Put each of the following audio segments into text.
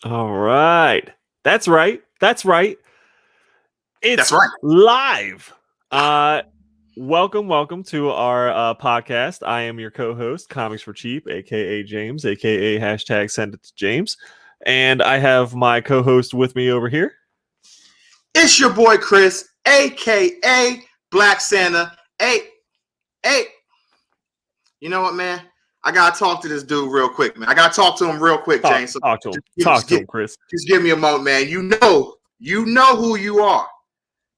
All right. That's right. That's right. It's That's right. live. Welcome to our podcast. I am your co-host, Comics for Cheap, aka James, aka hashtag Send It to James, and I have my co-host with me over here. It's your boy Chris, aka Black Santa. Hey, you know what, man? I gotta talk to this dude real quick, man. I gotta talk to him real quick, James. So talk to him. Talk to him, Chris. Just give me a moment, man. You know who you are,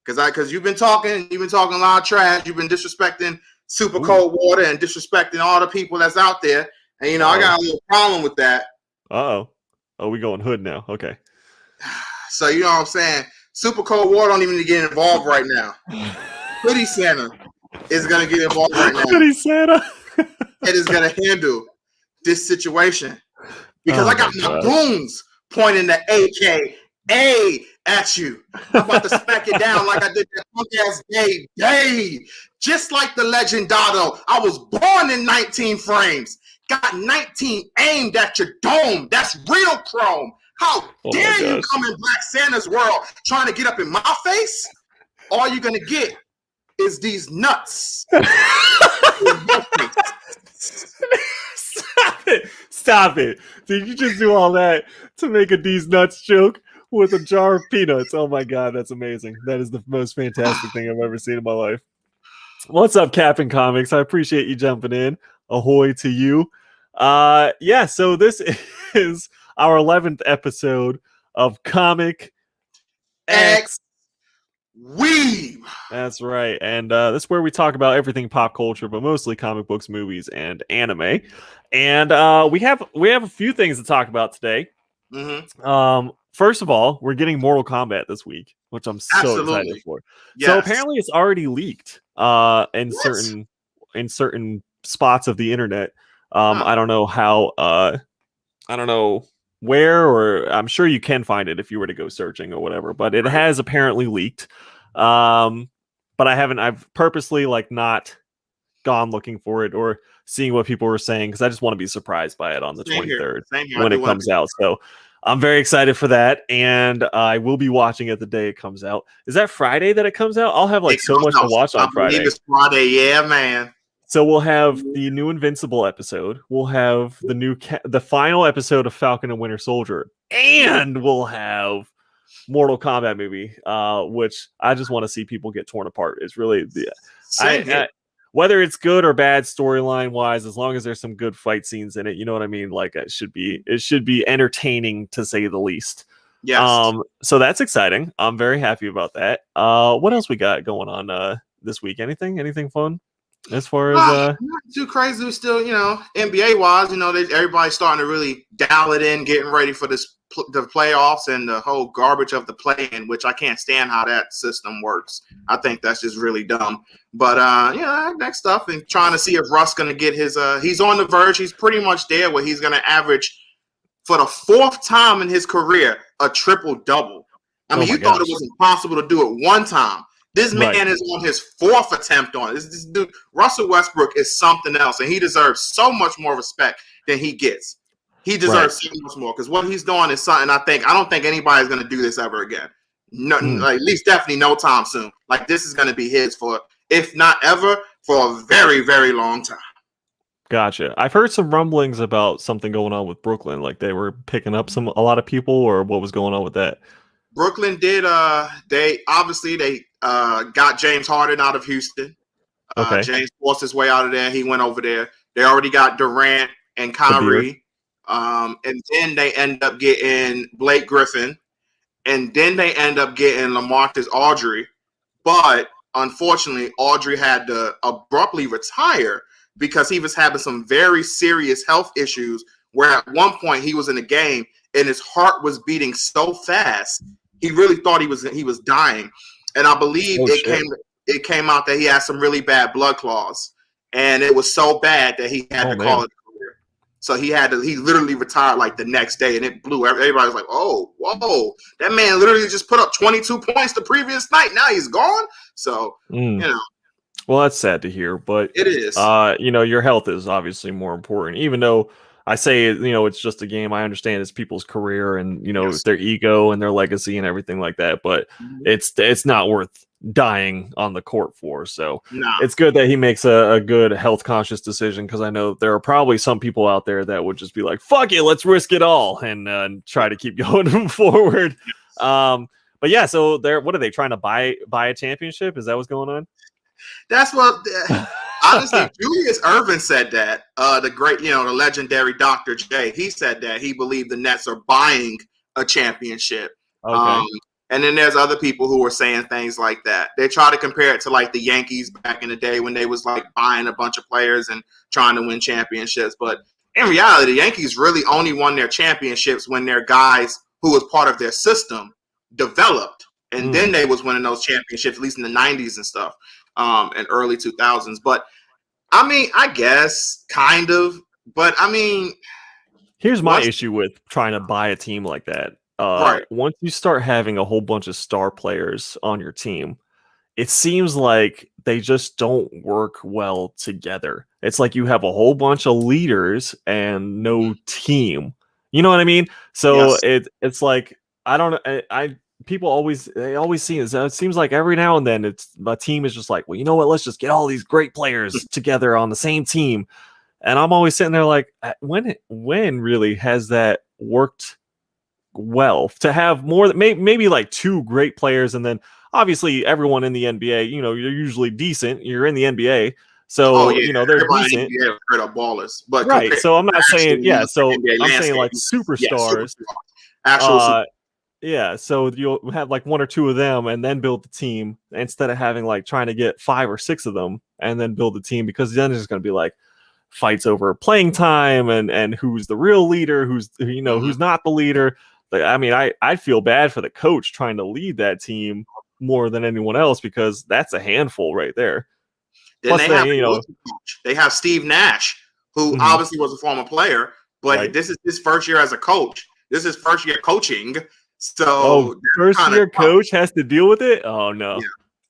because you've been talking a lot of trash. You've been disrespecting Super Cold Water and disrespecting all the people that's out there, and I got a little problem with that. Oh, we going hood now? Okay. So you know what I'm saying? Super Cold Water don't even get involved right now. Hoodie Santa is gonna get involved right now. Hoodie Santa. It is gonna handle this situation because I got my goons pointing the AKA at you. I'm about to smack it down like I did that punk ass Dave. Just like the legend Dotto. I was born in 19 frames. Got 19 aimed at your dome. That's real chrome. How dare you come in Black Santa's world trying to get up in my face? All you're gonna get is these nuts. Stop it. Did you just do all that to make a D's nuts joke with a jar of peanuts? Oh my god, that's amazing. That is the most fantastic thing I've ever seen in my life. What's up, Captain Comics? I appreciate you jumping in. Ahoy to you. So this is our 11th episode of ComicXWeeb. That's right. And this is where we talk about everything pop culture, but mostly comic books, movies, and anime. And we have a few things to talk about today. Mm-hmm. First of all, we're getting Mortal Kombat this week, which I'm so excited for. Yes. So apparently it's already leaked in certain spots of the internet. I don't know how I don't know where, or I'm sure you can find it if you were to go searching or whatever, but it has apparently leaked. But I've purposely not gone looking for it or seeing what people were saying, because I just want to be surprised by it on the 23rd when it comes out. So I'm very excited for that, and I will be watching it the day it comes out. Is that Friday that it comes out? I'll have so much to watch on Friday. It's Friday, yeah, man. So we'll have the new Invincible episode. We'll have the final episode of Falcon and Winter Soldier, and we'll have Mortal Kombat movie, which I just want to see people get torn apart. It's really whether it's good or bad storyline wise, as long as there's some good fight scenes in it, you know what I mean? It should be entertaining, to say the least. Yes. So that's exciting. I'm very happy about that. What else we got going on this week? Anything fun? As far as not too crazy, we're still, NBA wise, everybody's starting to really dial it in, getting ready for the playoffs and the whole garbage of the play-in, which I can't stand how that system works. I think that's just really dumb. But next stuff, and trying to see if Russ gonna get his he's on the verge. He's pretty much there where he's gonna average for the 4th time in his career a triple-double. I mean, you thought it was impossible to do it one time. This man is on his 4th attempt on it. This dude, Russell Westbrook, is something else, and he deserves so much more respect than he gets. He deserves so much more, because what he's doing is something I don't think anybody's going to do this ever again. No, at least definitely no time soon. This is going to be his for, if not ever, for a very, very long time. Gotcha. I've heard some rumblings about something going on with Brooklyn, they were picking up a lot of people, or what was going on with that? Brooklyn did. They got James Harden out of Houston. James forced his way out of there. He went over there. They already got Durant and Kyrie. And then they end up getting Blake Griffin. And then they end up getting LaMarcus Aldridge. But unfortunately, Aldridge had to abruptly retire because he was having some very serious health issues, where at one point he was in a game and his heart was beating so fast, he really thought he was dying. And I believe it came out that he had some really bad blood clots, and it was so bad that he had to call it a career. So he literally retired the next day, and it blew. Everybody was like, "Oh, whoa, that man literally just put up 22 points the previous night. Now he's gone." So Well, that's sad to hear, but it is. Your health is obviously more important, even though I say, it's just a game. I understand it's people's career and, their ego and their legacy and everything like that. But it's not worth dying on the court for. So it's good that he makes a good health conscious decision, because I know there are probably some people out there that would just be like, fuck it, let's risk it all and try to keep going forward. But yeah, so what are they trying to buy a championship? Is that what's going on? That's what. Honestly, Julius Erving said that. The great, the legendary Dr. J. He said that he believed the Nets are buying a championship. Okay. And then there's other people who were saying things like that. They try to compare it to like the Yankees back in the day when they was like buying a bunch of players and trying to win championships. But in reality, the Yankees really only won their championships when their guys who was part of their system developed. And then they was winning those championships, at least in the 90s and stuff, and early 2000s. But I mean, I guess kind of. But I mean, here's my issue with trying to buy a team like that. Once you start having a whole bunch of star players on your team, it seems like they just don't work well together. It's like you have a whole bunch of leaders and no team. You know what I mean? So it's like, I don't know. People always see it. It seems like every now and then a team is just like, well, you know what? Let's just get all these great players together on the same team. And I'm always sitting there like, when really has that worked well to have more than maybe like two great players, and then obviously everyone in the NBA, you're usually decent. You're in the NBA, so they're decent. Up ballers, but right. So I'm not saying So I'm saying like superstars. Yeah, so you'll have like one or two of them and then build the team, instead of having like trying to get 5 or 6 of them and then build the team, because then there's going to be like fights over playing time and who's the real leader, who's who's not the leader. I mean, I feel bad for the coach trying to lead that team more than anyone else, because that's a handful right there. Then they have Steve Nash, who obviously was a former player, but this is his first year as a coach. This is his first year coaching. So first year coach has to deal with it. Oh no!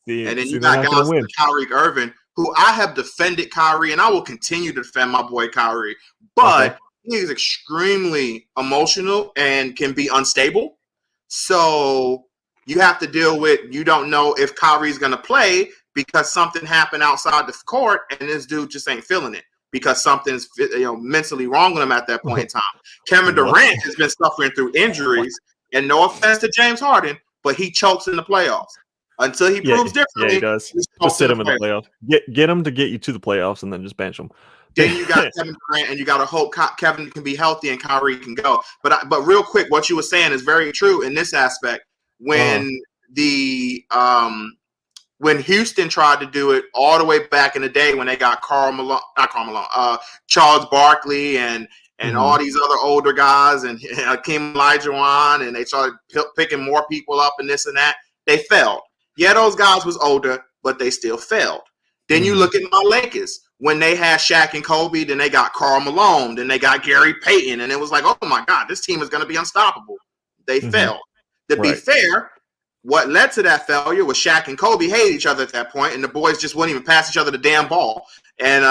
Yeah. And then you got guys like Kyrie Irving, who I have defended Kyrie, and I will continue to defend my boy Kyrie, but he is extremely emotional and can be unstable. So you have to deal with, you don't know if Kyrie's going to play because something happened outside the court, and this dude just ain't feeling it because something's mentally wrong with him at that point in time. Kevin Durant has been suffering through injuries. And no offense to James Harden, but he chokes in the playoffs until he proves differently. Yeah, he does. Just sit him in the playoffs. Get him to get you to the playoffs, and then just bench him. Then you got Kevin Durant, and you got to hope Kevin can be healthy and Kyrie can go. But real quick, what you were saying is very true in this aspect. When when Houston tried to do it all the way back in the day, when they got Charles Barkley and all these other older guys and Hakeem Olajuwon, and they started picking more people up and this and that, they failed. Yeah, those guys was older, but they still failed. Then you look at my Lakers. When they had Shaq and Kobe, then they got Karl Malone, then they got Gary Payton, and it was like, oh my God, this team is going to be unstoppable. They failed. To be fair, what led to that failure was Shaq and Kobe hated each other at that point, and the boys just wouldn't even pass each other the damn ball. And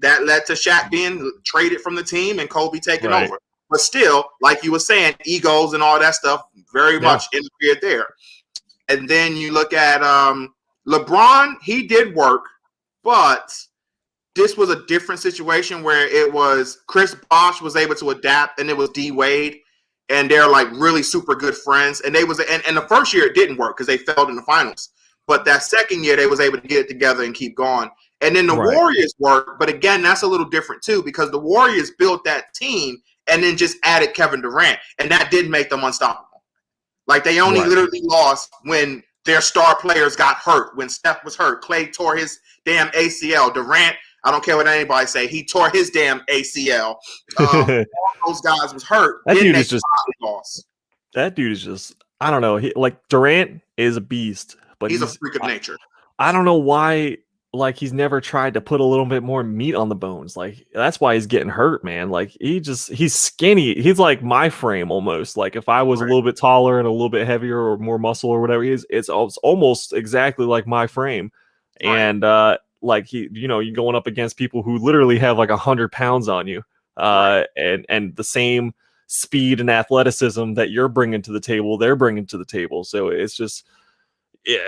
that led to Shaq being traded from the team and Kobe taking over. But still, like you were saying, egos and all that stuff very much interfered there. And then you look at LeBron, he did work, but this was a different situation where it was Chris Bosh was able to adapt, and it was D Wade, and they're like really super good friends. And they was and the first year it didn't work because they failed in the finals. But that second year they was able to get it together and keep going. And then the Warriors worked, but again, that's a little different too, because the Warriors built that team and then just added Kevin Durant, and that didn't make them unstoppable. Like they only literally lost when their star players got hurt. When Steph was hurt, Clay tore his damn ACL. Durant, I don't care what anybody say, he tore his damn ACL. All those guys was hurt. That dude is just, I don't know. Like Durant is a beast, but he's a freak of nature. I don't know why. Like he's never tried to put a little bit more meat on the bones. Like that's why he's getting hurt, man. Like he's skinny. He's like my frame almost. Like if I was a little bit taller and a little bit heavier or more muscle or whatever, it's almost exactly like my frame. And like you're going up against people who literally have like 100 pounds on you. and the same speed and athleticism that you're bringing to the table, they're bringing to the table. So it's just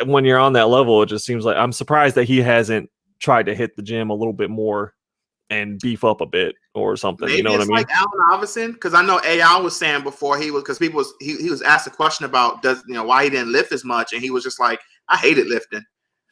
when you're on that level, it just seems like I'm surprised that he hasn't tried to hit the gym a little bit more and beef up a bit or something. Maybe you know what I mean? Like Allen Iverson, because I know AI was saying before he was asked a question about why he didn't lift as much, and he was just like, I hated lifting.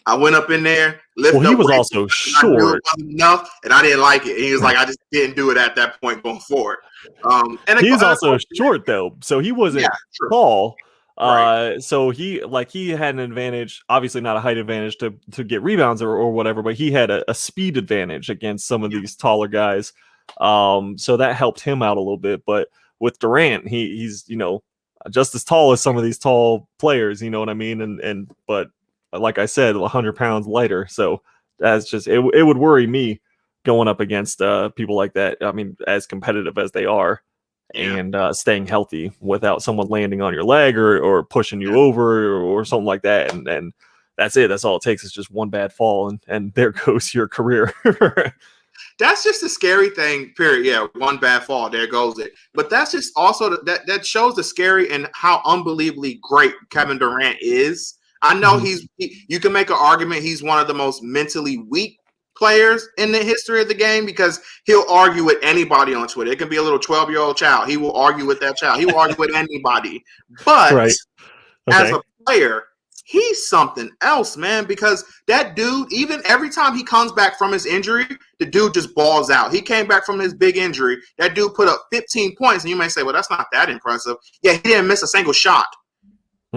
I went up in there, lifted. Well, he was also short enough, and I didn't like it. And he was like, I just didn't do it at that point going forward. And he's also short though, so he wasn't tall. Right. So he had an advantage, obviously not a height advantage to get rebounds or whatever, but he had a speed advantage against some of these taller guys. So that helped him out a little bit. But with Durant, he's just as tall as some of these tall players, you know what I mean? But like I said, 100 pounds lighter. So that's just it would worry me going up against people like that. I mean, as competitive as they are. And staying healthy without someone landing on your leg or pushing you over or something like that. And that's it. That's all it takes is just one bad fall and there goes your career. That's just a scary thing, period. Yeah, one bad fall, there goes it. But that's just also that shows the scary and how unbelievably great Kevin Durant is. I know you can make an argument he's one of the most mentally weak players in the history of the game because he'll argue with anybody on Twitter. It can be a little 12-year-old child. He will argue with that child. He will argue with anybody. But as a player, he's something else, man, because that dude, even every time he comes back from his injury, the dude just balls out. He came back from his big injury. That dude put up 15 points, and you may say, well, that's not that impressive. Yeah, he didn't miss a single shot.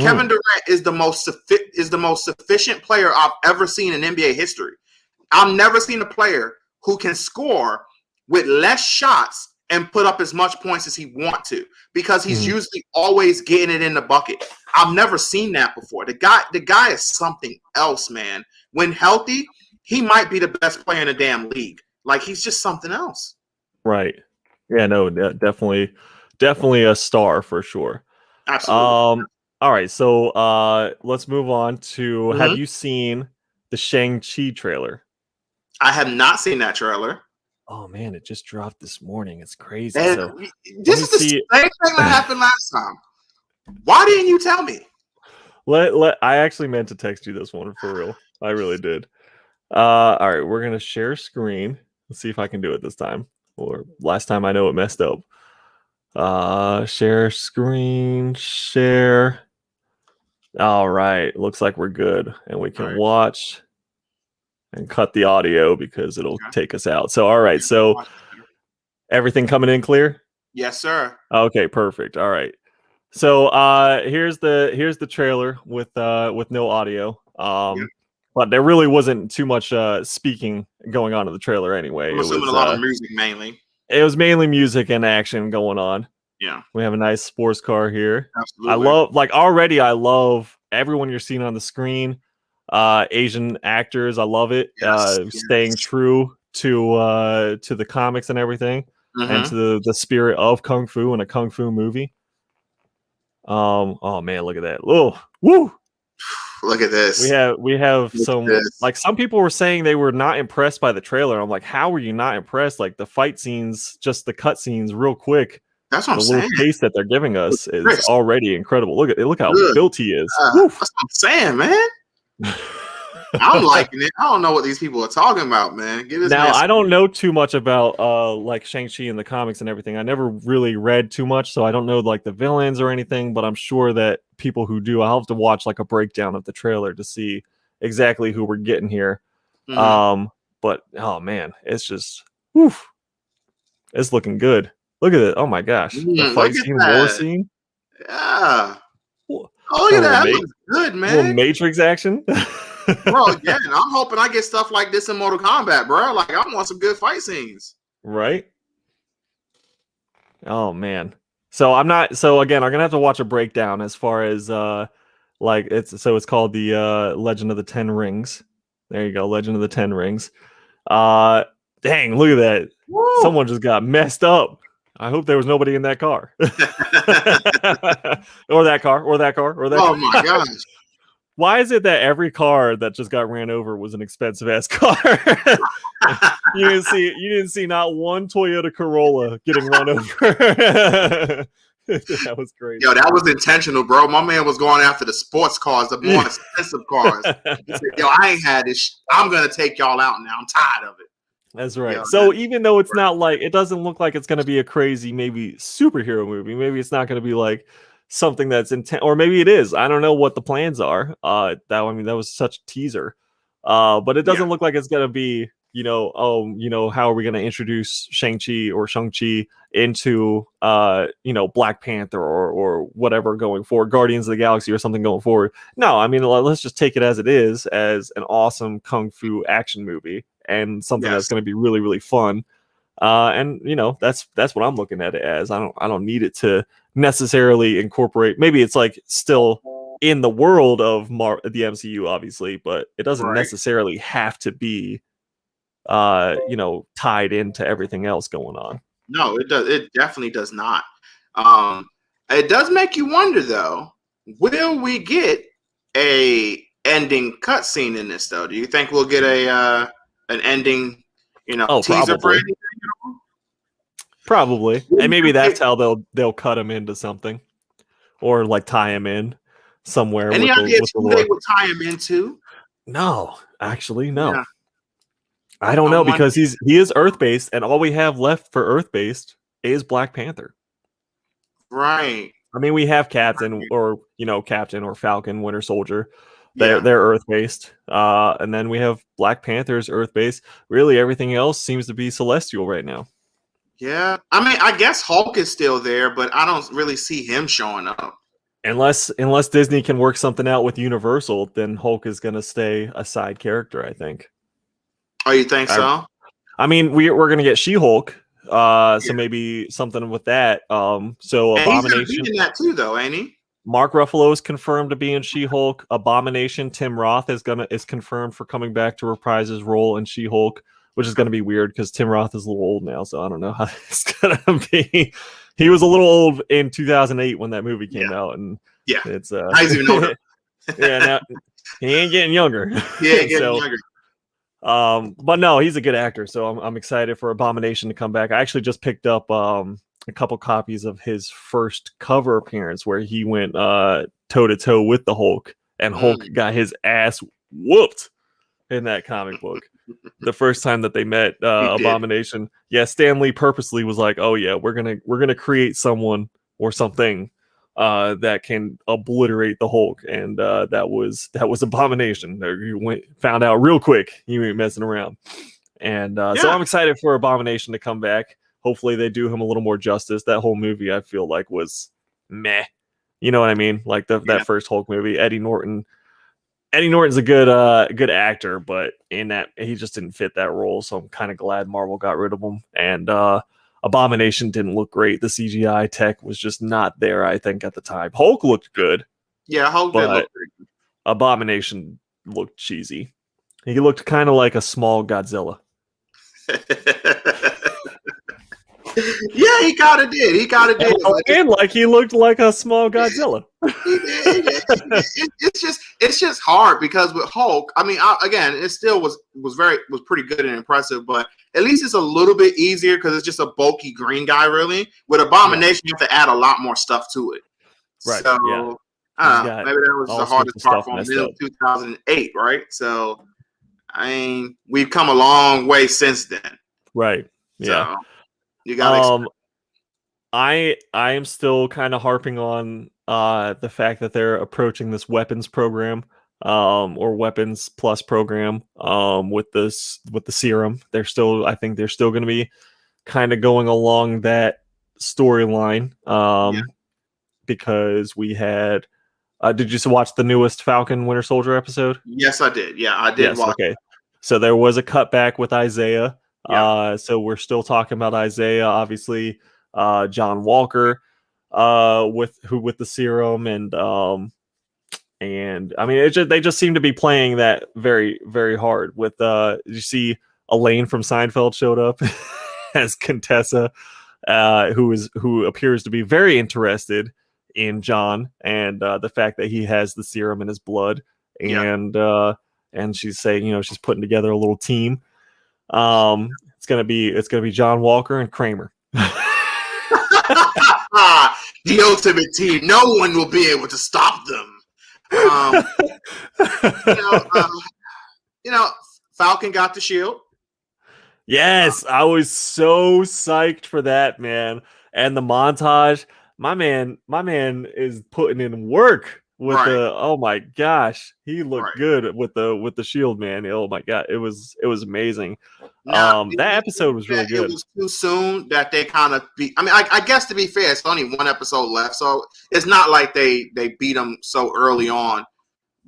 Kevin Durant is the most sufficient player I've ever seen in NBA history. I've never seen a player who can score with less shots and put up as much points as he wants to because he's usually always getting it in the bucket. I've never seen that before. The guy is something else, man. When healthy, he might be the best player in the damn league. Like, he's just something else. Right. Yeah, no, definitely a star for sure. Absolutely. All right, so let's move on to have you seen the Shang Chi trailer? I have not seen that trailer. Oh man, it just dropped this morning. It's crazy. And so this is the same thing that happened last time. Why didn't you tell me? I actually meant to text you this one for real. I really did. All right, we're gonna share screen. Let's see if I can do it this time. Or last time I know it messed up. Share screen, share. All right, looks like we're good, and we can watch. And cut the audio because it'll take us out. So, all right. So, everything coming in clear? Yes, sir. Okay, perfect. All right. So, here's the trailer with no audio. But there really wasn't too much speaking going on in the trailer anyway. I'm assuming a lot of music mainly. It was mainly music and action going on. Yeah. We have a nice sports car here. Absolutely. I love everyone you're seeing on the screen. Asian actors, I love it. Staying true to the comics and everything, and to the spirit of kung fu in a kung fu movie. Oh man, look at that! Oh, woo! Look at this. We have some people were saying they were not impressed by the trailer. I'm like, how were you not impressed? Like the fight scenes, just the cut scenes, real quick. That's what I'm saying. The little taste that they're giving us is already incredible. Look how built he is. That's what I'm saying, man. I'm liking it. I don't know what these people are talking about, man. I don't know too much about like Shang-Chi and the comics and everything. I never really read too much, so I don't know like the villains or anything, but I'm sure that people who do, I'll have to watch like a breakdown of the trailer to see exactly who we're getting here. But oh man, it's just it's looking good. Look at it. Oh my gosh. The fight scene, war scene. Yeah. Oh, look at that. That looks good, man. Little Matrix action. Bro, yeah, and I'm hoping I get stuff like this in Mortal Kombat, bro. Like, I want some good fight scenes. Right? Oh, man. So I'm gonna have to watch a breakdown as far as it's called the Legend of the 10 Rings. There you go, Legend of the 10 Rings. Dang, look at that. Woo! Someone just got messed up. I hope there was nobody in that car. or that car. Oh my gosh. Why is it that every car that just got ran over was an expensive ass car? You didn't see not one Toyota Corolla getting run over. That was great. Yo, that was intentional, bro. My man was going after the sports cars, the more expensive cars. He said, yo, I ain't had this. I'm gonna take y'all out now. I'm tired of it. That's right. Yo, so even though it's not like, it doesn't look like it's gonna be a crazy maybe superhero movie. Maybe it's not gonna be like something that's intense, or maybe it is. I don't know what the plans are. That was such a teaser. But it doesn't look like it's gonna be, how are we gonna introduce Shang-Chi into Black Panther or whatever going forward, Guardians of the Galaxy or something going forward. No, I mean, let's just take it as it is, as an awesome kung fu action movie and something that's going to be really, really fun. And that's what I'm looking at it as. I don't need it to necessarily incorporate. Maybe it's like still in the world of the MCU, obviously, but it doesn't necessarily have to be tied into everything else going on. No, it does. It definitely does not. It does make you wonder, though. Will we get a ending cutscene in this, though? Do you think we'll get an ending, teaser for anything? Probably, and maybe that's how they'll cut him into something, or like tie him in somewhere. Any ideas who they would tie him into? No, actually, no. Yeah. I don't know, because he is Earth-based, and all we have left for Earth-based is Black Panther. Right. I mean, we have Captain or Falcon, Winter Soldier. They're Earth-based. And then we have Black Panther's Earth-based. Really, everything else seems to be celestial right now. Yeah. I mean, I guess Hulk is still there, but I don't really see him showing up. Unless Disney can work something out with Universal, then Hulk is going to stay a side character, I think. Oh, you think so? I mean, we're going to get She-Hulk. So maybe something with that. So and Abomination. He's in that too, though, ain't he? Mark Ruffalo is confirmed to be in She-Hulk. Abomination, Tim Roth is confirmed for coming back to reprise his role in She-Hulk, which is going to be weird because Tim Roth is a little old now, so I don't know how it's going to be. He was a little old in 2008 when that movie came out, and it's he's even older. Now he ain't getting younger. He ain't getting younger. But no, he's a good actor, so I'm excited for Abomination to come back. I actually just picked up a couple copies of his first cover appearance where he went toe-to-toe with the Hulk, and Hulk got his ass whooped in that comic book. The first time that they met, Abomination. Yeah, Stan Lee purposely was like, "Oh yeah, we're gonna create someone or something that can obliterate the Hulk," and that was Abomination. You found out real quick. You ain't messing around, and so I'm excited for Abomination to come back. Hopefully, they do him a little more justice. That whole movie, I feel like, was meh. You know what I mean? Like that first Hulk movie. Eddie Norton's a good actor, but in that he just didn't fit that role. So I'm kind of glad Marvel got rid of him. And Abomination didn't look great. The CGI tech was just not there, I think, at the time. Hulk looked good. Yeah, Hulk did look good. Abomination looked cheesy. He looked kind of like a small Godzilla. Yeah, he kind of did. And like he looked like a small Godzilla. It's just hard because with Hulk, I mean, again, it still was pretty good and impressive, but at least it's a little bit easier because it's just a bulky green guy. Really, with Abomination, you have to add a lot more stuff to it. Right. So I don't know. Maybe that was the hardest part from 2008, right? So I mean, we've come a long way since then. Right. Yeah. So, you got I am still kind of harping on the fact that they're approaching this weapons program or weapons plus program with the serum. I think they're still going to be kind of going along that storyline because we had did you watch the newest Falcon Winter Soldier episode? Yes, I did. Yeah, I did watch. Okay. So there was a cutback with Isaiah. So we're still talking about Isaiah, obviously, John Walker, with the serum, and I mean, they just seem to be playing that very, very hard. With did you see Elaine from Seinfeld showed up as Contessa, who appears to be very interested in John and the fact that he has the serum in his blood. and she's saying, you know, she's putting together a little team. It's gonna be John Walker and Kramer. The ultimate team. No one will be able to stop them. You know, Falcon got the shield. Yes, I was so psyched for that, man. And the montage, my man is putting in work with the. Oh my gosh, he looked good with the shield, man. Oh my god, it was amazing. Now, that episode was really good. It was too soon that they kind of beat. I mean, I guess to be fair, it's only one episode left, so it's not like they beat him so early on.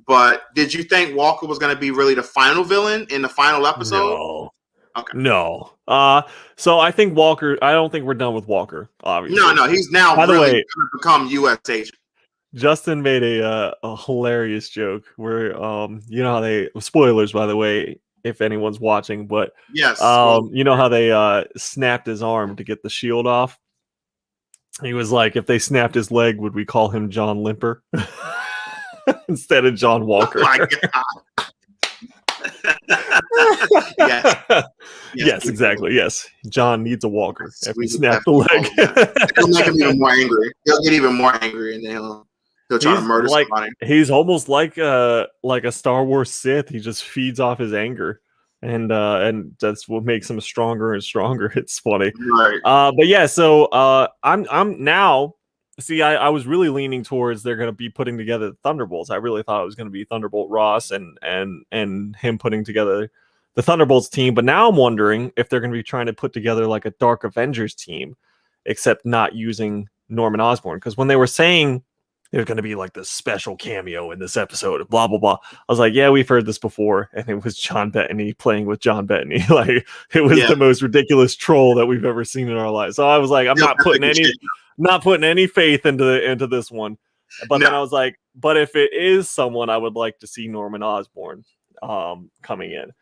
But did you think Walker was going to be really the final villain in the final episode? No. Okay. No. So I think Walker. I don't think we're done with Walker. Obviously. No. He's now really going to become U.S. agent. Justin made a hilarious joke where you know how they spoilers, by the way, if anyone's watching, but yes, you know how they snapped his arm to get the shield off. He was like, if they snapped his leg, would we call him John Limper instead of John Walker? Oh my god. Yes, exactly. Yes, John needs a walker. If we snap the leg, it'll make him even more angry. He'll get even more angry, and then he'll try to murder somebody. He's almost like a Star Wars Sith. He just feeds off his anger, and that's what makes him stronger and stronger. It's funny, right? But yeah, so I'm now. See, I was really leaning towards they're going to be putting together the Thunderbolts. I really thought it was going to be Thunderbolt Ross and him putting together the Thunderbolts team. But now I'm wondering if they're going to be trying to put together like a Dark Avengers team, except not using Norman Osborn. Because when they were saying there's going to be like this special cameo in this episode, blah, blah, blah, I was like, yeah, we've heard this before. And it was John Bettany playing with John Bettany. Like, it was the most ridiculous troll that we've ever seen in our lives. So I was like, I'm not putting any faith into this one. But then I was like, but if it is someone, I would like to see Norman Osborn coming in.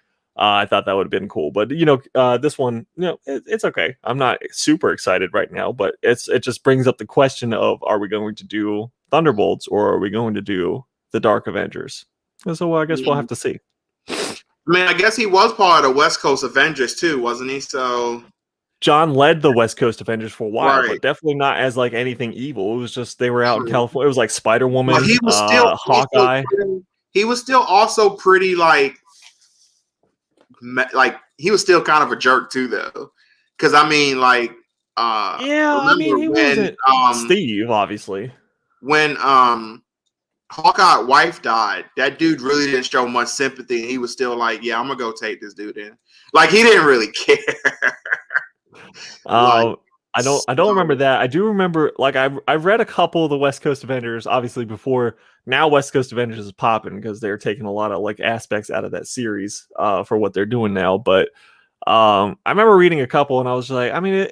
I thought that would have been cool. But, you know, this one, you know, it's okay. I'm not super excited right now, but it just brings up the question of, are we going to do Thunderbolts or are we going to do the Dark Avengers? And so I guess we'll have to see. I mean, I guess he was part of the West Coast Avengers too, wasn't he? So John led the West Coast Avengers for a while, but definitely not as like anything evil. It was just they were out in California. It was like Spider-Woman, well, he was still Hawkeye. He was still also pretty like he was still kind of a jerk too, though. Because I mean, like, I mean, he wasn't Steve, obviously. When Hawkeye's wife died, that dude really didn't show much sympathy, and he was still like, "Yeah, I'm gonna go take this dude in." Like, he didn't really care. I don't remember that. I do remember, like, I've read a couple of the West Coast Avengers, obviously before. Now West Coast Avengers is popping because they're taking a lot of like aspects out of that series for what they're doing now. But I remember reading a couple, and I was just like, I mean,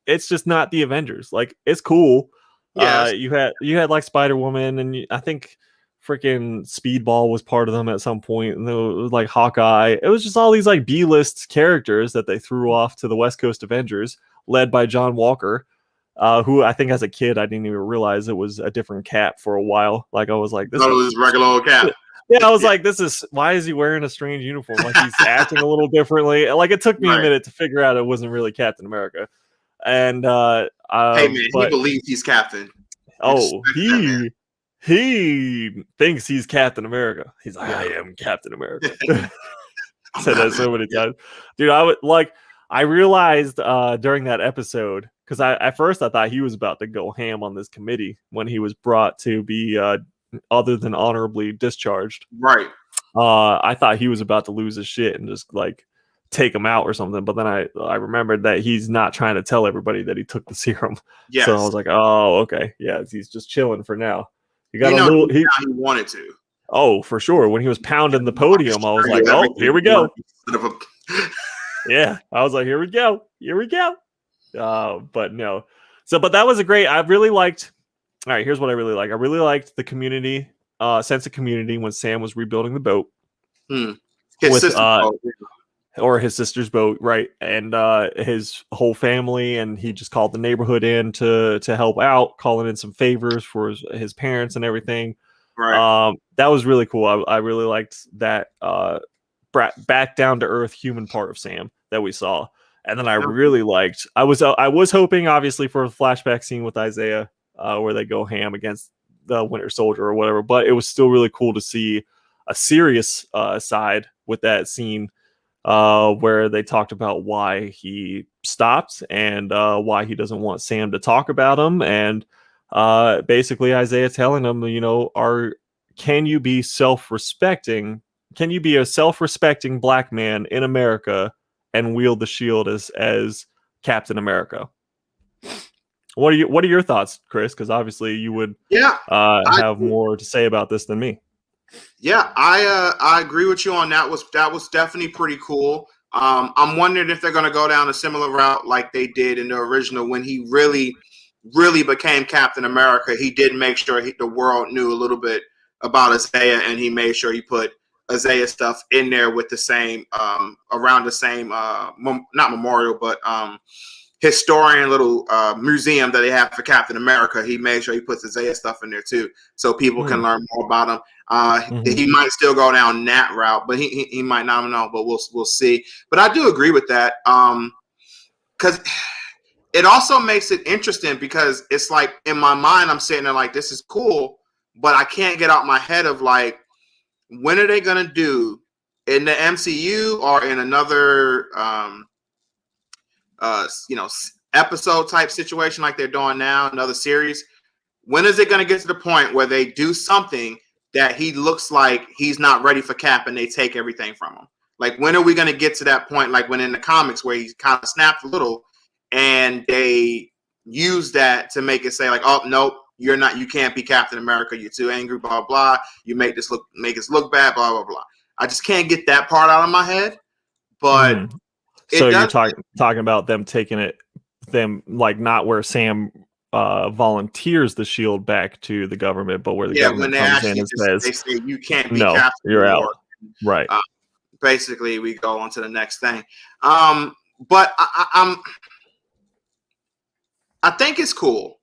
it's just not the Avengers. Like, it's cool. Yes. You had like Spider-Woman, and I think freaking Speedball was part of them at some point, and it was like Hawkeye. It was just all these like B-list characters that they threw off to the West Coast Avengers, led by John Walker, who I think as a kid I didn't even realize it was a different Cap for a while. Like, I was like, this is regular old Cap. Yeah, I was like, why is he wearing a strange uniform? Like, he's acting a little differently. Like, it took me a minute to figure out it wasn't really Captain America. And hey man, he believes he's Captain. Oh, he thinks he's Captain America. He's like, I am Captain America. Said that so many times, dude. I realized during that episode, because at first I thought he was about to go ham on this committee when he was brought to be other than honorably discharged. Right. I thought he was about to lose his shit and just like take him out or something. But then I remembered that he's not trying to tell everybody that he took the serum. Yes. So I was like, oh, okay. Yeah, he's just chilling for now. He wanted to. Oh, for sure. When he was pounding the podium, I was like, oh, here we go. Yeah, I was like, here we go. But no. But that was I really liked. All right, here's what I really like. I really liked the community, sense of community when Sam was rebuilding the boat. His sister's boat. Or his sister's boat, right? And his whole family, and he just called the neighborhood in to help out, calling in some favors for his parents and everything. Right. That was really cool. I really liked that back down to earth human part of Sam that we saw. And then I really liked. I was hoping, obviously, for a flashback scene with Isaiah, where they go ham against the Winter Soldier or whatever. But it was still really cool to see a serious side with that scene, where they talked about why he stopped and why he doesn't want Sam to talk about him, and basically Isaiah telling him, can you be self-respecting? Can you be a self-respecting black man in America and wield the shield as Captain America? What are your thoughts, Chris? Because obviously you would have more to say about this than me. Yeah, I agree with you on that. That was definitely pretty cool. I'm wondering if they're going to go down a similar route like they did in the original when he really became Captain America. He did make sure the world knew a little bit about Isaiah, and he made sure he put Isaiah stuff in there with the same around the same not memorial, but historian little museum that they have for Captain America. He made sure he puts Isaiah stuff in there too, so people can learn more about him. He might still go down that route, but he might not know. But we'll see. But I do agree with that, because it also makes it interesting, because it's like in my mind I'm sitting there like, this is cool, but I can't get out my head of like, when are they gonna do in the MCU or in another episode type situation like they're doing now, another series? When is it going to get to the point where they do something that he looks like he's not ready for Cap and they take everything from him? Like, when are we going to get to that point, like when in the comics where he kind of snapped a little and they use that to make it say like, oh, nope, you can't be Captain America, you're too angry, blah, blah, you make us look bad, blah, blah, blah. I just can't get that part out of my head. But so you're talking about them taking them like not where Sam volunteers the shield back to the government, but where the government comes in and says, they say you can't be no, you're out. Right. Basically, we go on to the next thing. But I think it's cool,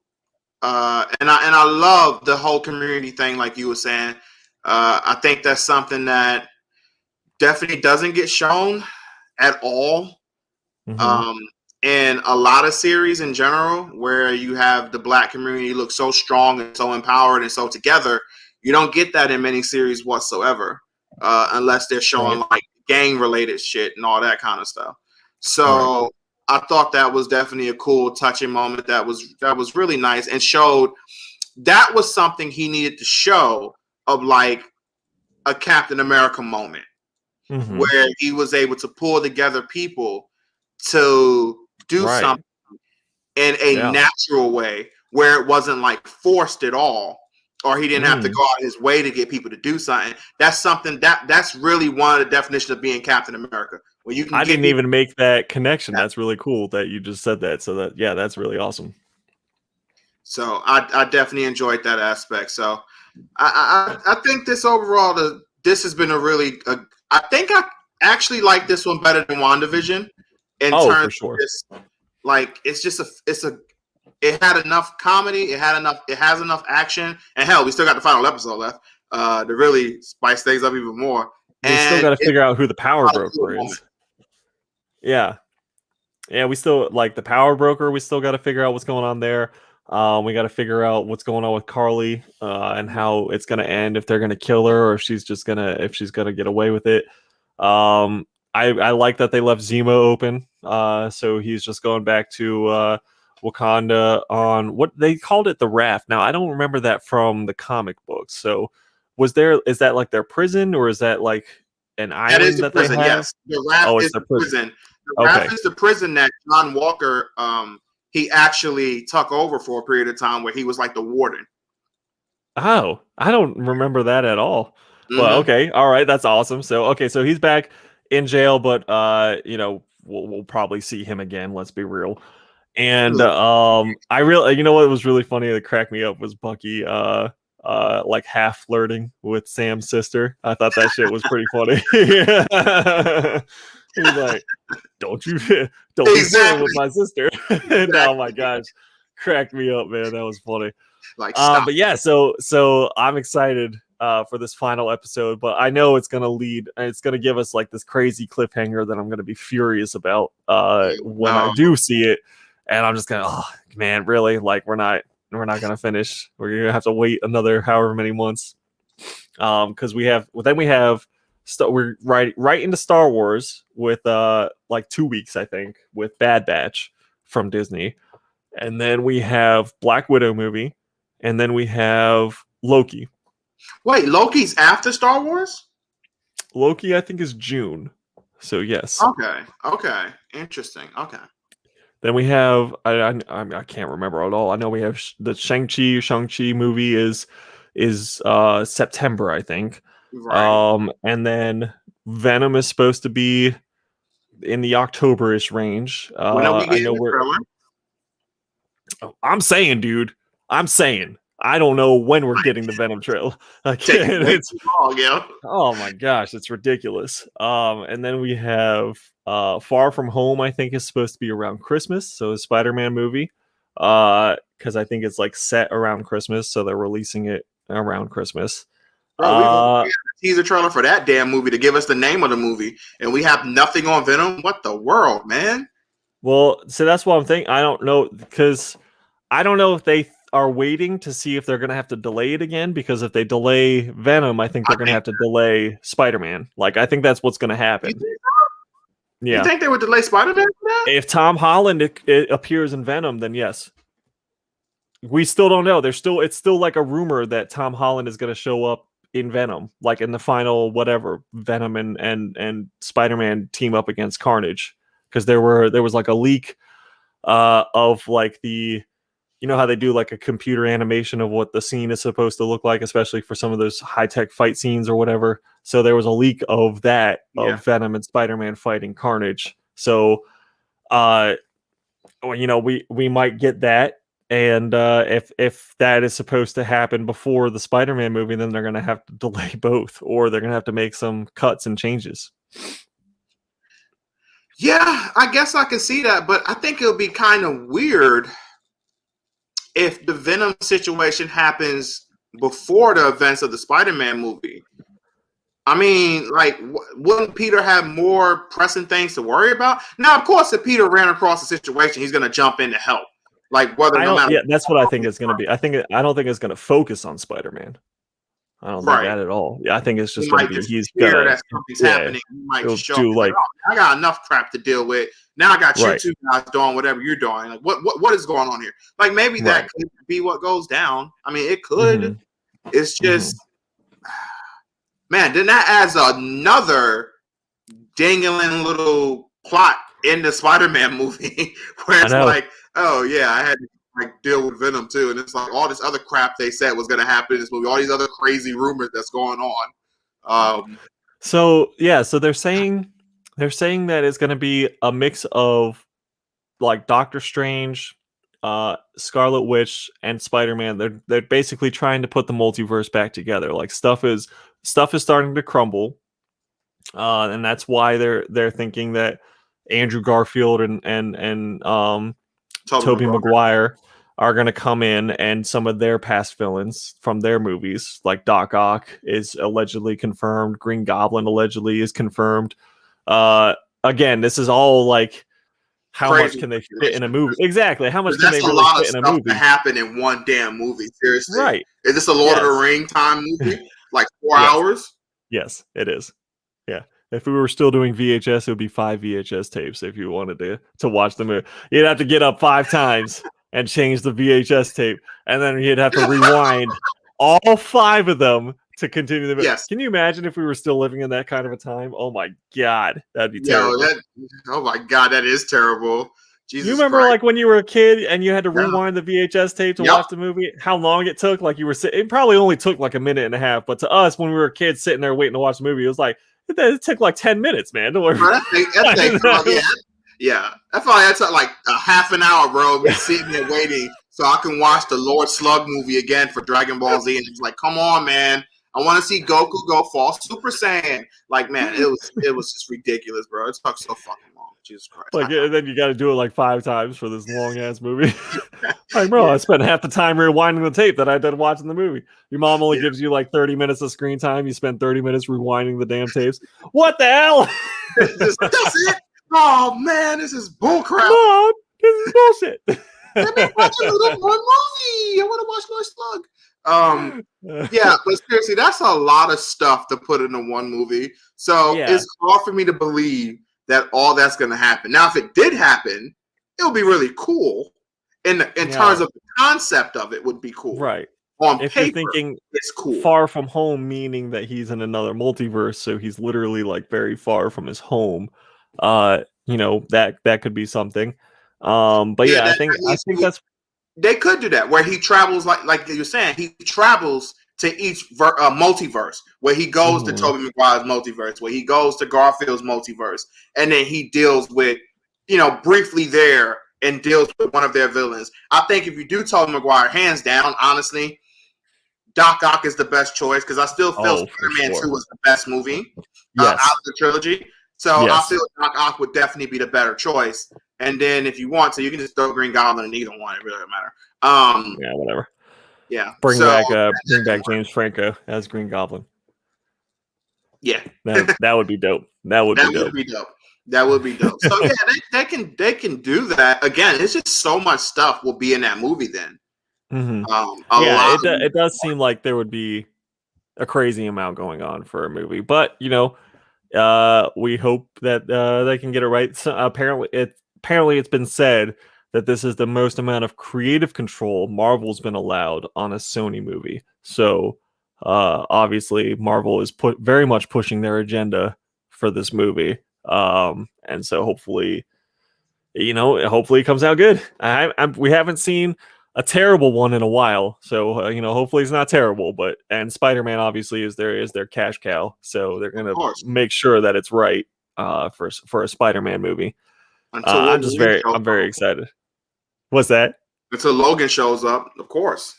and I love the whole community thing, like you were saying. I think that's something that definitely doesn't get shown at all. In a lot of series in general, where you have the black community look so strong and so empowered and so together, you don't get that in many series whatsoever, unless they're showing like gang related shit and all that kind of stuff. So I thought that was definitely a cool, touching moment. That was really nice, and showed that was something he needed to show, of like a Captain America moment, where he was able to pull together people to do something in a natural way, where it wasn't like forced at all, or he didn't have to go out his way to get people to do something. That's something that's really one of the definitions of being Captain America. When you can, I didn't even make that connection. That's really cool that you just said that. So that's really awesome. So I definitely enjoyed that aspect. So I think this overall, this has been I think I actually like this one better than WandaVision. In terms for sure. Of this, like, it had enough comedy, it has enough action, and hell, we still got the final episode left to really spice things up even more. We still got to figure out who the power broker is. Yeah, we still like the power broker. We still got to figure out what's going on there. We got to figure out what's going on with Carly and how it's going to end, if they're going to kill her or if she's gonna get away with it. I like that they left Zemo open, so he's just going back to Wakanda on what they called it, the Raft. Now I don't remember that from the comic books. So is that like their prison, or is that like an island that prison, they have? Yes, the Raft is the prison. The Raft is the prison that John Walker he actually took over for a period of time, where he was like the warden. Oh, I don't remember that at all. Well, okay, all right, that's awesome. So he's back in jail, but we'll probably see him again, let's be real. And I really, what was really funny that cracked me up was Bucky like half flirting with Sam's sister. I thought that shit was pretty funny. He was like, don't be flirting with my sister. And, oh my gosh, cracked me up, man. That was funny. Like, stop. But yeah, so I'm excited for this final episode, but I know it's gonna give us like this crazy cliffhanger that I'm gonna be furious about when I do see it, and I'm just gonna, oh man, really? Like we're not gonna finish. We're gonna have to wait another however many months, because we're right into Star Wars with like 2 weeks, I think, with Bad Batch from Disney, and then we have Black Widow movie, and then we have Loki. Wait, Loki's after Star Wars? Loki, I think, is June. So yes. Okay. Interesting. Okay. Then we have I can't remember at all. I know we have the Shang Chi movie is September, I think. Right. And then Venom is supposed to be in the October-ish range. When are we getting the trailer? I'm saying, dude. I don't know when we're getting the Venom trailer. Oh my gosh, it's ridiculous. And then we have Far From Home, I think, is supposed to be around Christmas. So a Spider-Man movie. Because I think it's like set around Christmas, so they're releasing it around Christmas. Bro, we got a teaser trailer for that damn movie to give us the name of the movie, and we have nothing on Venom. What the world, man? Well, so that's what I'm thinking. I don't know, because I don't know if they are waiting to see if they're going to have to delay it again, because if they delay Venom, I think they're going to have to delay Spider-Man. Like, I think that's what's going to happen. You think so? Yeah. You think they would delay Spider-Man for that? If Tom Holland it appears in Venom, then yes. We still don't know. It's still like a rumor that Tom Holland is going to show up in Venom, like in the final whatever Venom and Spider-Man team up against Carnage, because there was like a leak of like the, you know how they do like a computer animation of what the scene is supposed to look like, especially for some of those high-tech fight scenes or whatever. So there was a leak of that, of Venom and Spider-Man fighting Carnage. So we might get that. And if that is supposed to happen before the Spider-Man movie, then they're going to have to delay both, or they're going to have to make some cuts and changes. Yeah, I guess I can see that, but I think it'll be kind of weird if the Venom situation happens before the events of the Spider-Man movie. I mean, like, wouldn't Peter have more pressing things to worry about? Now, of course, if Peter ran across a situation, he's going to jump in to help. Like whether that's what I think it's going to be. I don't think it's going to focus on Spider-Man. I don't think that at all. Yeah, I think it's just going to be he's gonna that something's happening. He might just show up like, oh, I got enough crap to deal with. Now I got you two guys doing whatever you're doing. Like what is going on here? Like maybe that could be what goes down. I mean, it could. Mm-hmm. It's just man, then that adds another dangling little plot in the Spider-Man movie where it's like, oh yeah, I had to like deal with Venom too, and it's like all this other crap they said was going to happen in this movie, all these other crazy rumors that's going on. So they're saying that it's going to be a mix of like Doctor Strange, Scarlet Witch, and Spider-Man. They're basically trying to put the multiverse back together. Like stuff is starting to crumble, and that's why they're thinking that Andrew Garfield and Tobey Maguire are going to come in, and some of their past villains from their movies, like Doc Ock is allegedly confirmed, Green Goblin allegedly is confirmed. Again, this is all like how much can they fit in a movie? Exactly, how much can they really fit in a movie? To happen in one damn movie, seriously. Right? Is this a Lord of the Ring time movie? Like 4 hours? Yes, it is. Yeah. If we were still doing VHS, it would be 5 VHS tapes if you wanted to watch the movie. You'd have to get up 5 times and change the VHS tape, and then you'd have to rewind all 5 of them to continue the movie. Yes. Can you imagine if we were still living in that kind of a time? Oh my God, that'd be terrible. Oh my God, that is terrible. Jesus you remember Christ. Like when you were a kid and you had to rewind the VHS tape to watch the movie? How long it took? Like you were sitting, it probably only took like a minute and a half, but to us, when we were kids sitting there waiting to watch the movie, it was like, it took like 10 minutes, man. Don't worry. Yeah. That's probably that's like a half an hour, bro. Me sitting there waiting so I can watch the Lord Slug movie again for Dragon Ball Z. And it's like, come on, man. I want to see Goku go fall Super Saiyan. Like, man, it was just ridiculous, bro. It took so fucking long. Jesus Christ. Like, and then you got to do it like 5 times for this long ass movie. Like, bro, I spent half the time rewinding the tape that I did watching the movie. Your mom only gives you like 30 minutes of screen time. You spend 30 minutes rewinding the damn tapes. What the hell? That's it. Oh man, this is bullcrap. Mom, this is bullshit. Let me watch a little more movie. I want to watch more Slug. Yeah, but seriously, that's a lot of stuff to put into one movie. So it's hard for me to believe that all that's going to happen. Now, if it did happen, it'll be really cool. In terms of the concept of it, would be cool. Right. On if paper, you're thinking it's cool. Far from home, meaning that he's in another multiverse, so he's literally like very far from his home. That could be something. But I think that's they could do that where he travels like you're saying, he travels to each multiverse, where he goes to Tobey Maguire's multiverse, where he goes to Garfield's multiverse, and then he deals with, briefly there and deals with one of their villains. I think if you do Tobey Maguire, hands down, honestly, Doc Ock is the best choice, because I still feel Spider-Man 2 was the best movie out of the trilogy. So I feel Doc Ock would definitely be the better choice. And then if you want to, you can just throw Green Goblin in either one. It really doesn't matter. Whatever. Yeah. Bring back James Franco as Green Goblin. Yeah. That would be dope. That would be dope. So yeah, they can do that. Again, it's just so much stuff will be in that movie then. It does seem like there would be a crazy amount going on for a movie, but we hope that they can get it right. So apparently it's been said that this is the most amount of creative control Marvel's been allowed on a Sony movie. So obviously Marvel is very much pushing their agenda for this movie, and so hopefully it comes out good. We haven't seen a terrible one in a while, so hopefully it's not terrible. And Spider-Man obviously is their cash cow, so they're gonna make sure that it's right for a Spider-Man movie. I'm very excited. What's that? Until Logan shows up, of course.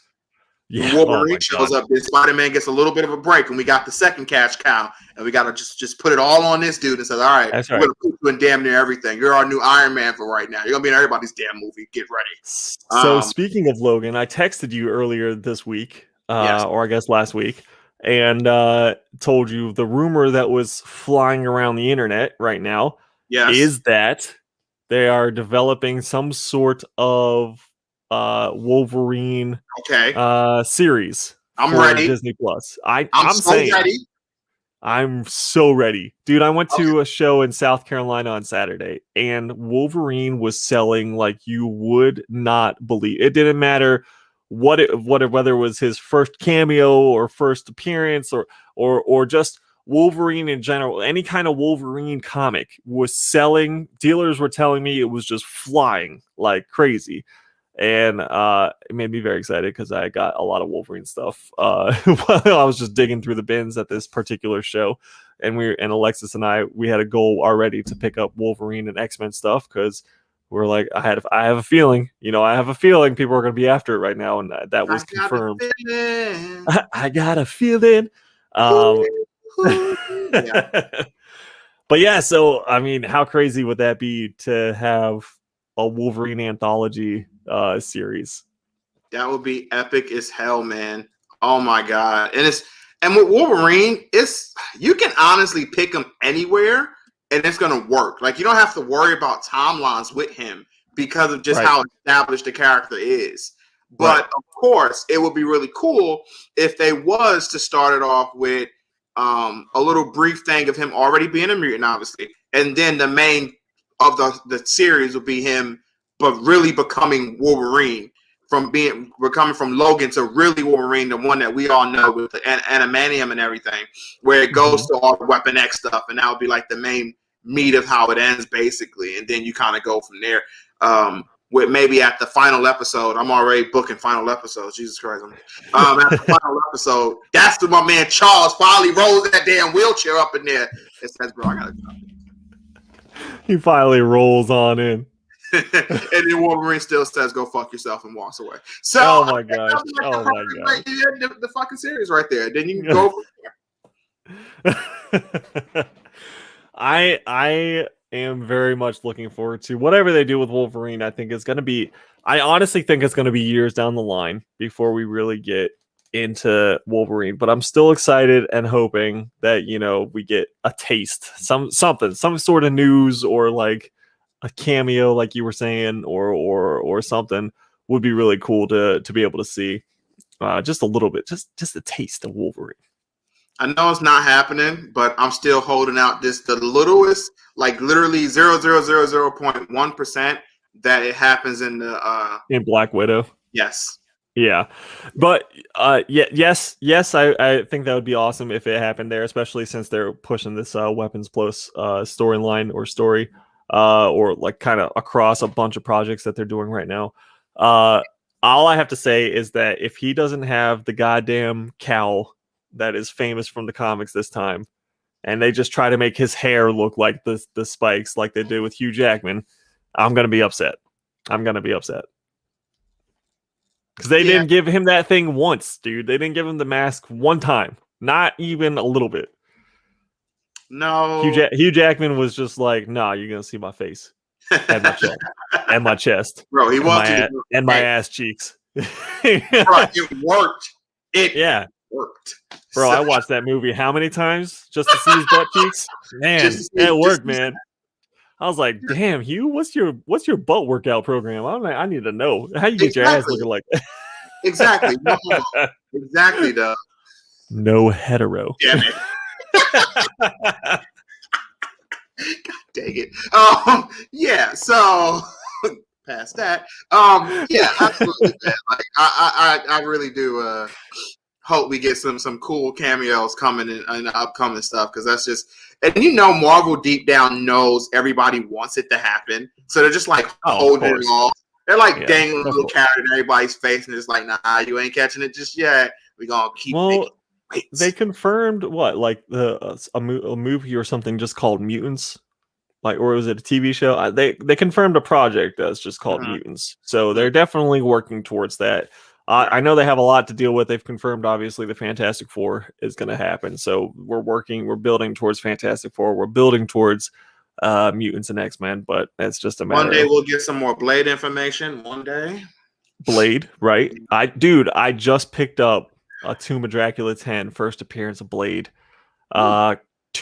Yeah, Wolverine shows up, then Spider-Man gets a little bit of a break, and we got the second cash cow, and we gotta just put it all on this dude and say, all right, we're gonna put you in damn near everything. You're our new Iron Man for right now. You're gonna be in everybody's damn movie. Get ready. So speaking of Logan, I texted you earlier this week, or I guess last week, and told you the rumor that was flying around the internet right now is that they are developing some sort of Wolverine series. I'm ready. Disney Plus. I'm so ready. I'm so ready. Dude, I went to a show in South Carolina on Saturday, and Wolverine was selling like you would not believe. It didn't matter whether it was his first cameo or first appearance or just Wolverine in general. Any kind of Wolverine comic was selling. Dealers were telling me it was just flying like crazy. And it made me very excited because I got a lot of Wolverine stuff while I was just digging through the bins at this particular show. And Alexis and I had a goal already to pick up Wolverine and X-Men stuff, because we're like, I have a feeling people are going to be after it right now, and that was confirmed. I got a feeling. But yeah, so I mean, how crazy would that be to have a Wolverine Anthology series? That would be epic as hell, man. Oh my god. And with Wolverine, you can honestly pick him anywhere and it's gonna work. Like, you don't have to worry about timelines with him because of just how established the character is. But of course, it would be really cool if they was to start it off with a little brief thing of him already being a mutant, obviously, and then the main of the series would be him, but really becoming Wolverine, becoming from Logan to really Wolverine, the one that we all know with the animanium and everything, where it goes to all the Weapon X stuff, and that would be like the main meat of how it ends, basically, and then you kind of go from there. With maybe at the final episode, I'm already booking final episodes. Jesus Christ! At the final episode, that's when my man Charles finally rolls that damn wheelchair up in there and says, "Bro, I gotta go." He finally rolls on in. And then Wolverine still says, "Go fuck yourself," and walks away. So, oh my gosh! The fucking series right there. Then you can go from there. am very much looking forward to whatever they do with Wolverine. I think it's going to be, I honestly think it's going to be years down the line before we really get into Wolverine, but I'm still excited and hoping that, you know, we get a taste, some sort of news or like a cameo, like you were saying, or something would be really cool to be able to see. Just a little bit, just a taste of Wolverine. I know it's not happening, but I'm still holding out the littlest, like literally 0.1% that it happens in the in Black Widow. Yes. Yeah, but yes, I think that would be awesome if it happened there, especially since they're pushing this Weapons Plus storyline or story, or like kind of across a bunch of projects that they're doing right now. All I have to say is that if he doesn't have the goddamn cowl that is famous from the comics this time, and they just try to make his hair look like the spikes like they did with Hugh Jackman, I'm gonna be upset. Because they didn't give him that thing once, dude. They didn't give him the mask one time. Not even a little bit. No. Hugh Jackman was just like, nah, you're going to see my face. And my chest. And my chest. Bro, he wanted and my ass cheeks. Bro, it worked. It worked. Bro, I watched that movie how many times just to see his butt cheeks? Man, it worked, man. I was like, "Damn, Hugh, what's your butt workout program? I need to know how you get your ass looking like that." Exactly. No, exactly, though. No hetero. Damn it. God dang it. Yeah. So past that. Yeah, absolutely. Man. Like, I really do. Hope we get some cool cameos coming in the upcoming stuff, because that's just, and you know, Marvel deep down knows everybody wants it to happen, so they're just like holding it off. They're like dangling a little carrot in everybody's face, and it's like, nah, you ain't catching it just yet. We gonna keep. Well, they confirmed what, like a movie or something just called Mutants, like, or was it a TV show? They confirmed a project that's just called Mutants, so they're definitely working towards that. I know they have a lot to deal with. They've confirmed, obviously, the Fantastic Four is going to happen. So we're building towards Fantastic Four. We're building towards Mutants and X-Men, but it's just a matter. One day we'll get some more Blade information. One day. Blade, right? I just picked up a Tomb of Dracula 10 first appearance of Blade 2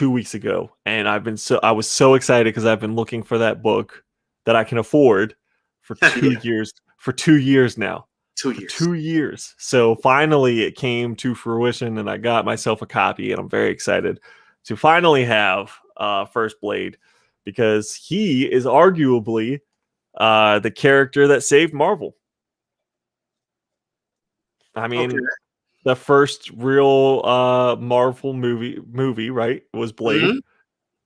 weeks ago, and I was so excited because I've been looking for that book that I can afford for 2 years. For 2 years now. 2 years. 2 years. So finally it came to fruition, and I got myself a copy, and I'm very excited to finally have First Blade, because he is arguably the character that saved Marvel. I mean, the first real Marvel movie, right, was Blade.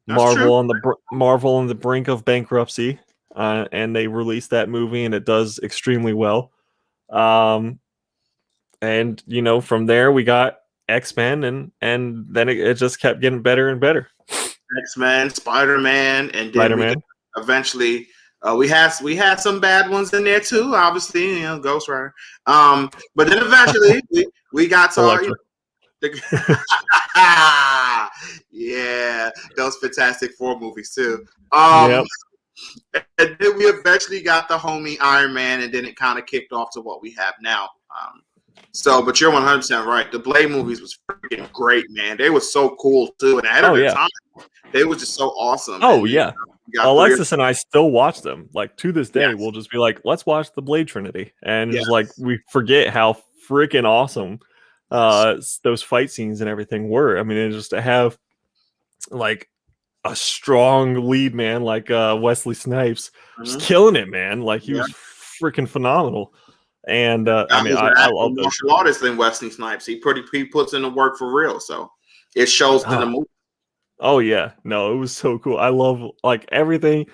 Marvel on the brink of bankruptcy, and they released that movie, and it does extremely well. And you know, from there we got X-Men, and then it just kept getting better and better. X-Men, Spider-Man, and then eventually we had some bad ones in there too, obviously, you know, Ghost Rider. But then eventually we got to yeah, those Fantastic Four movies too. And then we eventually got the homie Iron Man, and then it kind of kicked off to what we have now. But you're 100% right. The Blade movies was freaking great, man. They were so cool too, and ahead of their time. They were just so awesome. Oh, and, Alexis and I still watch them. Like, to this day, we'll just be like, let's watch the Blade Trinity. And just like, we forget how freaking awesome those fight scenes and everything were. I mean, just to have like a strong lead man like Wesley Snipes just killing it, man. Like, he was freaking phenomenal. And I mean, I love those martial artist than Wesley Snipes. He puts in the work for real, so it shows in the movie. Oh yeah, no, it was so cool. I love like everything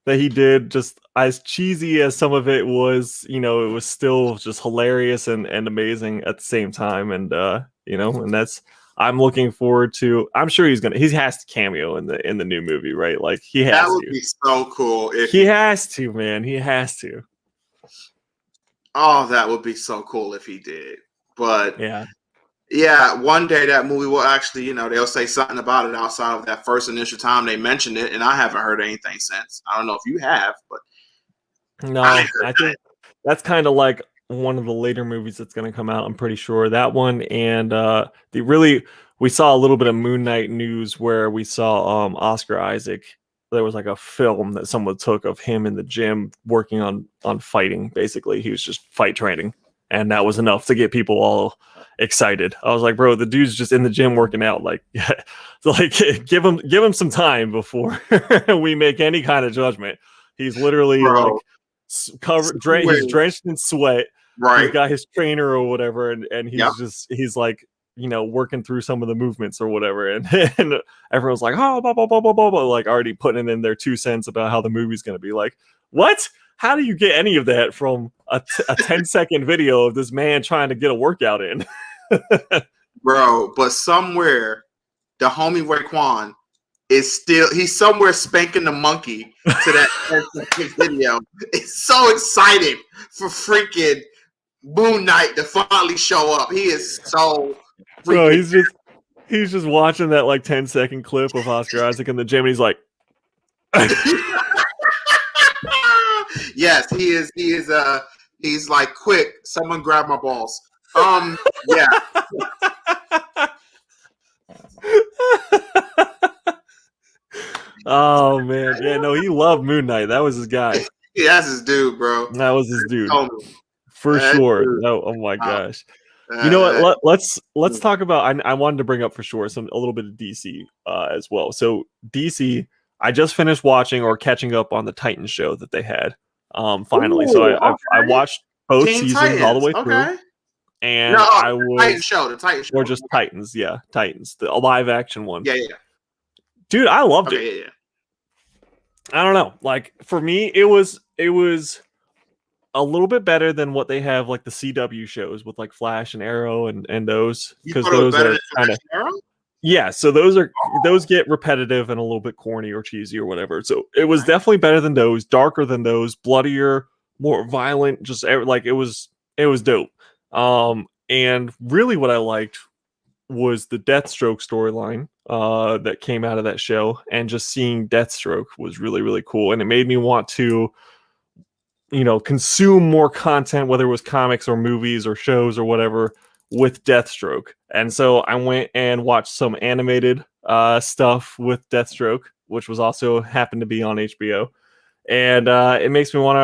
that he did. Just as cheesy as some of it was, you know, it was still just hilarious and amazing at the same time. And you know, and that's, I'm looking forward to. I'm sure he has to cameo in the new movie, right? Like, he has to. That would be so cool if he has to, man. He has to. Oh, that would be so cool if he did. But yeah, Yeah, one day that movie will actually, they'll say something about it outside of that first initial time they mentioned it, and I haven't heard anything since. I don't know if you have, but no, I think that's kind of like one of the later movies that's going to come out. I'm pretty sure that one, and we saw a little bit of Moon Knight news where we saw Oscar Isaac. There was like a film that someone took of him in the gym working on fighting. Basically, he was just fight training, and that was enough to get people all excited. I was like, bro, the dude's just in the gym working out. Like, so like give him some time before we make any kind of judgment. He's literally like covered, he's drenched in sweat. Right. He's got his trainer or whatever, and he's like, working through some of the movements or whatever, and everyone's like, oh, blah, blah, blah, blah, blah, blah, like already putting in their 2 cents about how the movie's going to be. Like, what? How do you get any of that from a 10-second video of this man trying to get a workout in? Bro, but somewhere the homie Raekwon he's somewhere spanking the monkey to that 10-second video. It's so excited for freaking Moon Knight to finally show up. He is so bro, he's just watching that like 10-second clip of Oscar Isaac in the gym, and he's like yes, he is he's like, quick, someone grab my balls. Yeah. Oh man, yeah, no, he loved Moon Knight. That was his guy. Yeah, that's his dude, bro. That was his dude for sure. No, oh my gosh. You know what? Let's talk about. I wanted to bring up for sure a little bit of DC as well. So DC, I just finished watching or catching up on the Titans show that they had. Finally, so I watched both seasons Titans. All the way through. And the Titans show, or just Titans, yeah, Titans, the live action one. Yeah. Dude, I loved it. Yeah. I don't know. Like for me, it was a little bit better than what they have, like the CW shows with like Flash and Arrow and those, because those are kind of so those get repetitive and a little bit corny or cheesy or whatever. So it was definitely better than those, darker than those, bloodier, more violent. Just like it was dope. And really, what I liked was the Deathstroke storyline that came out of that show, and just seeing Deathstroke was really, really cool, and it made me want to consume more content, whether it was comics or movies or shows or whatever, with Deathstroke. And so I went and watched some animated stuff with Deathstroke, which was also happened to be on HBO, and it makes me want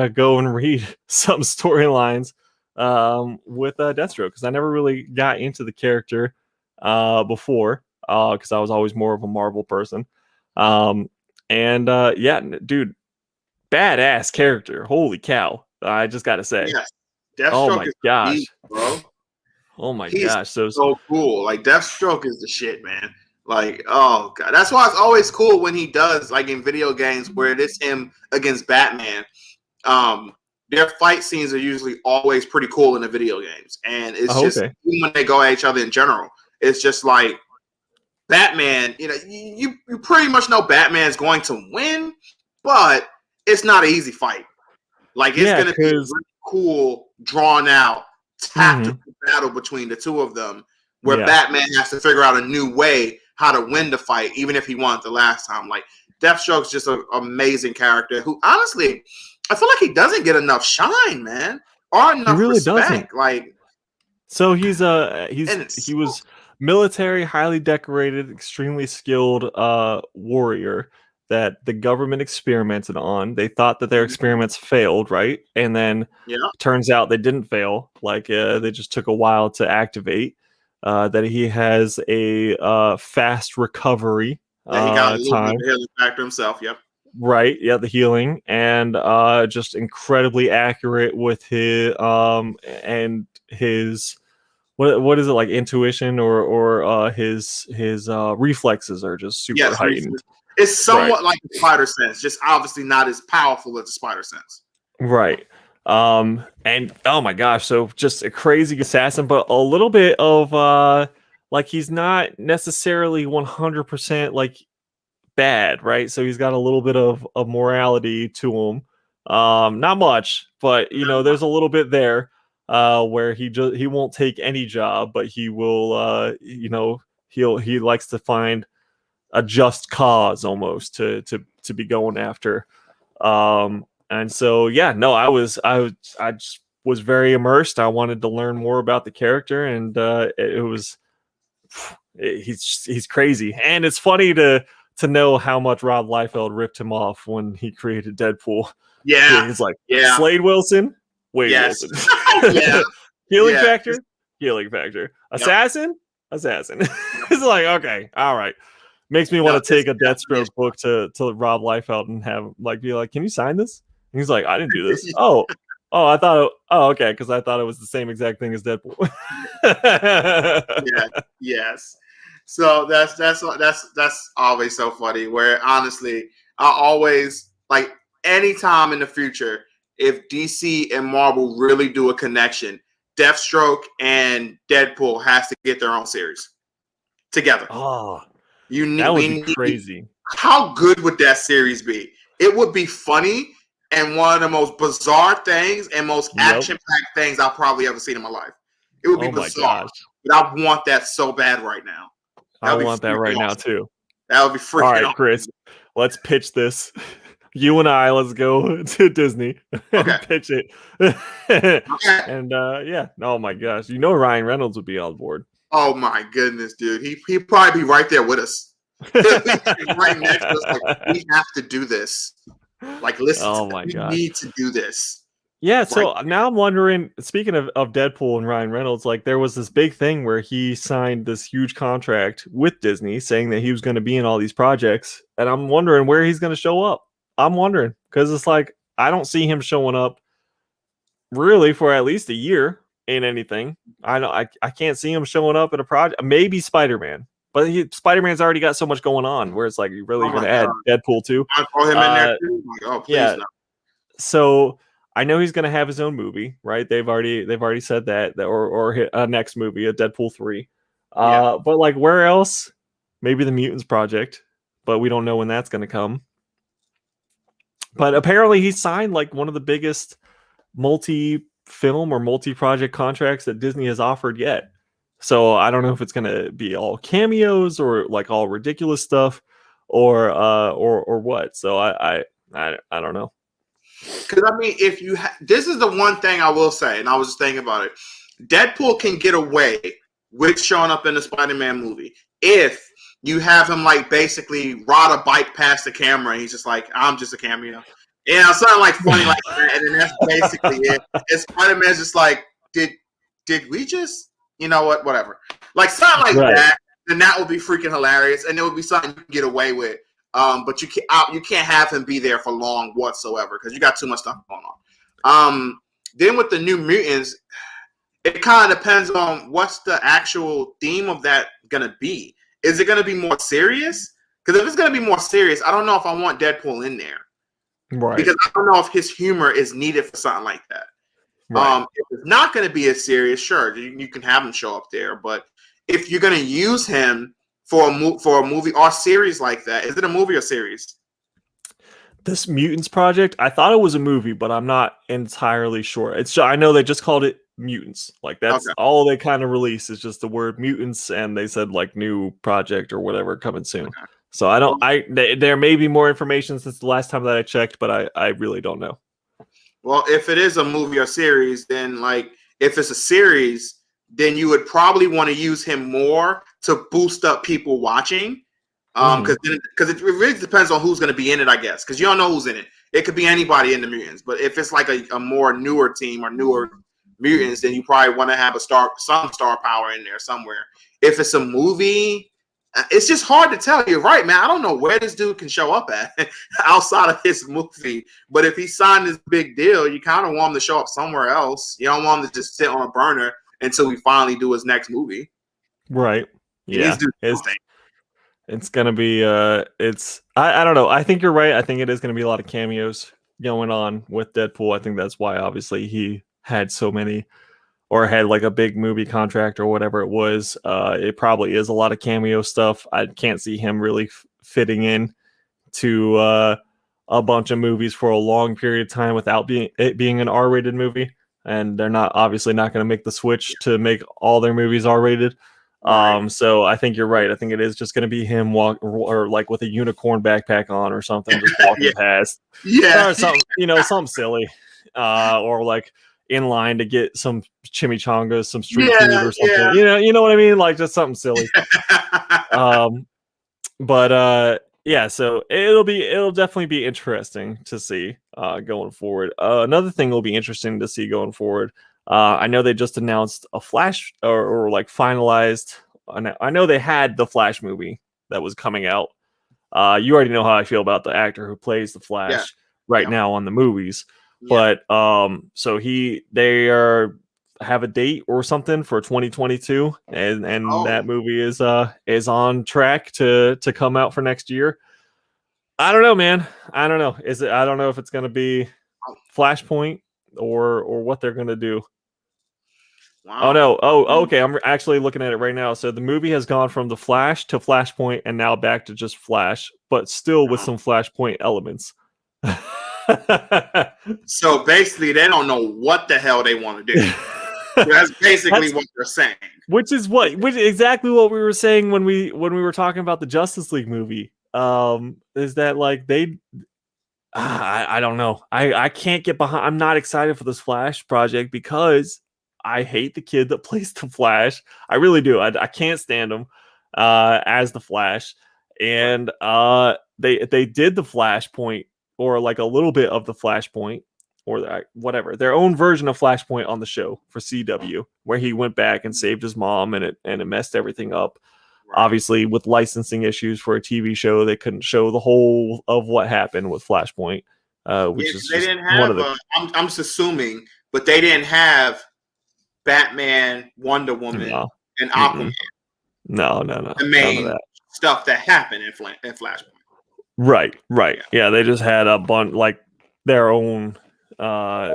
to go and read some storylines with Deathstroke, because I never really got into the character before, because I was always more of a Marvel person. Yeah, dude, badass character. Holy cow. I just gotta say. Yes. Oh my gosh. Beat, bro. Oh my gosh. So cool. Like, Deathstroke is the shit, man. Like, oh god. That's why it's always cool when he does, like in video games where it is him against Batman. Their fight scenes are usually always pretty cool in the video games. And it's even when they go at each other in general, it's just like Batman, you pretty much know Batman's going to win, but it's not an easy fight. Like, it's going to be a really cool, drawn out, tactical battle between the two of them, where Batman has to figure out a new way how to win the fight, even if he won it the last time. Like, Deathstroke's just an amazing character who, honestly, I feel like he doesn't get enough shine, man, or enough respect. Doesn't. Like, so he was military, highly decorated, extremely skilled warrior that the government experimented on. They thought that their experiments failed, right? And then turns out they didn't fail. Like they just took a while to activate. That he has a fast recovery time. He got a little bit of healing factor himself. Yep. Right. Yeah, the healing, and just incredibly accurate with his and his what is it, like intuition or his reflexes are just super heightened. It's somewhat like the spider sense, just obviously not as powerful as the spider sense. Right. And oh my gosh, so just a crazy assassin, but a little bit of like he's not necessarily 100% like bad, right? So he's got a little bit of morality to him. Not much, but there's a little bit there. where he won't take any job, but he will, he likes to find a just cause almost to be going after. And so, yeah, no, I just was very immersed. I wanted to learn more about the character, and he's crazy. And it's funny to know how much Rob Liefeld ripped him off when he created Deadpool. Yeah. He's like, Slade Wilson, Wade Wilson. Yeah. Healing factor, healing factor. Assassin, assassin. It's like, okay, all right. Makes me want to take a Deathstroke book to Rob Liefeld and have be like, can you sign this? And he's like, I didn't do this. I thought. Okay, because I thought it was the same exact thing as Deadpool. Yes. So that's always so funny. Where honestly, I always anytime in the future, if DC and Marvel really do a connection, Deathstroke and Deadpool has to get their own series together. Oh, that would be crazy. How good would that series be? It would be funny and one of the most bizarre things and most action-packed things I've probably ever seen in my life. It would be bizarre. But I want that so bad right now. I want that right now too. That would be freaking awesome. All right, Chris, let's pitch this. You and I, let's go to Disney and pitch it. And oh my gosh, Ryan Reynolds would be on board. Oh my goodness, dude. He'd probably be right there with us. Right next to us, we have to do this. Listen, we need to do this. Yeah, so now I'm wondering, speaking of Deadpool and Ryan Reynolds, there was this big thing where he signed this huge contract with Disney saying that he was going to be in all these projects, and I'm wondering where he's going to show up. I'm wondering, because it's I don't see him showing up really for at least a year in anything. I can't see him showing up in a project. Maybe Spider-Man, but Spider-Man's already got so much going on where it's you're really going to add Deadpool too. I'll throw him in there too. Please no. So I know he's going to have his own movie, right? They've already said that or a next movie, a Deadpool 3. But where else? Maybe the Mutants Project, but we don't know when that's going to come. But apparently he signed one of the biggest multi-film or multi-project contracts that Disney has offered yet. So I don't know if it's going to be all cameos or all ridiculous stuff or what. So I don't know. Because if you this is the one thing I will say, and I was just thinking about it. Deadpool can get away with showing up in the Spider-Man movie if you have him basically ride a bike past the camera and he's just I'm just a cameo. Something funny like that, and then that's basically it. And Spider-Man's just did we just whatever. Something that, then that would be freaking hilarious, and it would be something you can get away with. But you can't have him be there for long whatsoever because you got too much stuff going on. Then with the New Mutants, it kind of depends on what's the actual theme of that gonna be. Is it gonna be more serious? Because if it's gonna be more serious, I don't know if I want Deadpool in there. Right. Because I don't know if his humor is needed for something like that. Right. If it's not gonna be as serious, sure, you can have him show up there. But if you're gonna use him for a movie or series like that, is it a movie or series? This Mutants Project, I thought it was a movie, but I'm not entirely sure. I know they just called it Mutants. That's all they kind of released is just the word mutants, and they said new project or whatever coming soon. Okay. So there may be more information since the last time that I checked, but I really don't know. Well, if it is a movie or series, then if it's a series, then you would probably want to use him more to boost up people watching. Because it really depends on who's going to be in it, I guess. Because you don't know who's in it. It could be anybody in the Mutants. But if it's a more newer team or newer Mutants, then you probably want to have some star power in there somewhere. If it's a movie, it's just hard to tell. You're right, man. I don't know where this dude can show up at outside of his movie. But if he signed this big deal, you kind of want him to show up somewhere else. You don't want him to just sit on a burner until we finally do his next movie. Right. Yeah. It's going to be, I don't know. I think you're right. I think it is going to be a lot of cameos going on with Deadpool. I think that's why obviously he had so many or had a big movie contract or whatever it was. It probably is a lot of cameo stuff. I can't see him really fitting in to a bunch of movies for a long period of time without being an R-rated movie. and they're obviously not going to make the switch to make all their movies R-rated. Right. So I think you're right. I think it is just going to be him or like with a unicorn backpack on or something, just walking past, or something, something silly, or like in line to get some chimichangas, some street food or something. You know what I mean? Like just something silly. So it'll definitely be interesting to see going forward. Another thing will be interesting to see going forward. I know they just announced a Flash or like finalized. I know they had the Flash movie that was coming out. You already know how I feel about the actor who plays the Flash now on the movies. But so they have a date or something for 2022, and that movie is on track to come out for next year. I don't know, man. I don't know. I don't know if it's going to be Flashpoint or what they're going to do. Wow. Oh no. Okay. I'm actually looking at it right now. So the movie has gone from the Flash to Flashpoint and now back to just Flash, but still with some Flashpoint elements. So basically, they don't know what the hell they want to do. That's basically what they're saying. Which is exactly what we were saying when we were talking about the Justice League movie. Is that like I don't know. I can't get behind. I'm not excited for this Flash project because I hate the kid that plays the Flash. I really do. I can't stand him as the Flash. And they did the Flashpoint, or like a little bit of the Flashpoint, or whatever, their own version of Flashpoint on the show for CW, where he went back and saved his mom, and it messed everything up. Right. Obviously, with licensing issues for a TV show, they couldn't show the whole of what happened with Flashpoint, which is they didn't have. I'm just assuming, but they didn't have Batman, Wonder Woman, and Aquaman. No. The main stuff that happened in Flashpoint. Right. Yeah, they just had a bunch like their own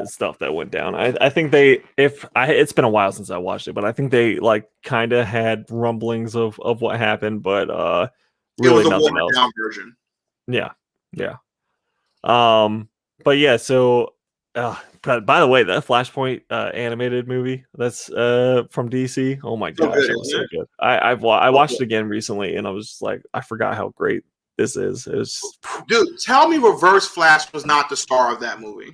stuff that went down. I think it's been a while since I watched it, but I think they like kind of had rumblings of what happened, but really it was a nothing else. Down version. Yeah. But yeah, so by the way, that Flashpoint animated movie that's from DC. Oh my gosh, it was so good. I watched it again recently, and I was just like, I forgot how great this is. Dude, tell me Reverse Flash was not the star of that movie.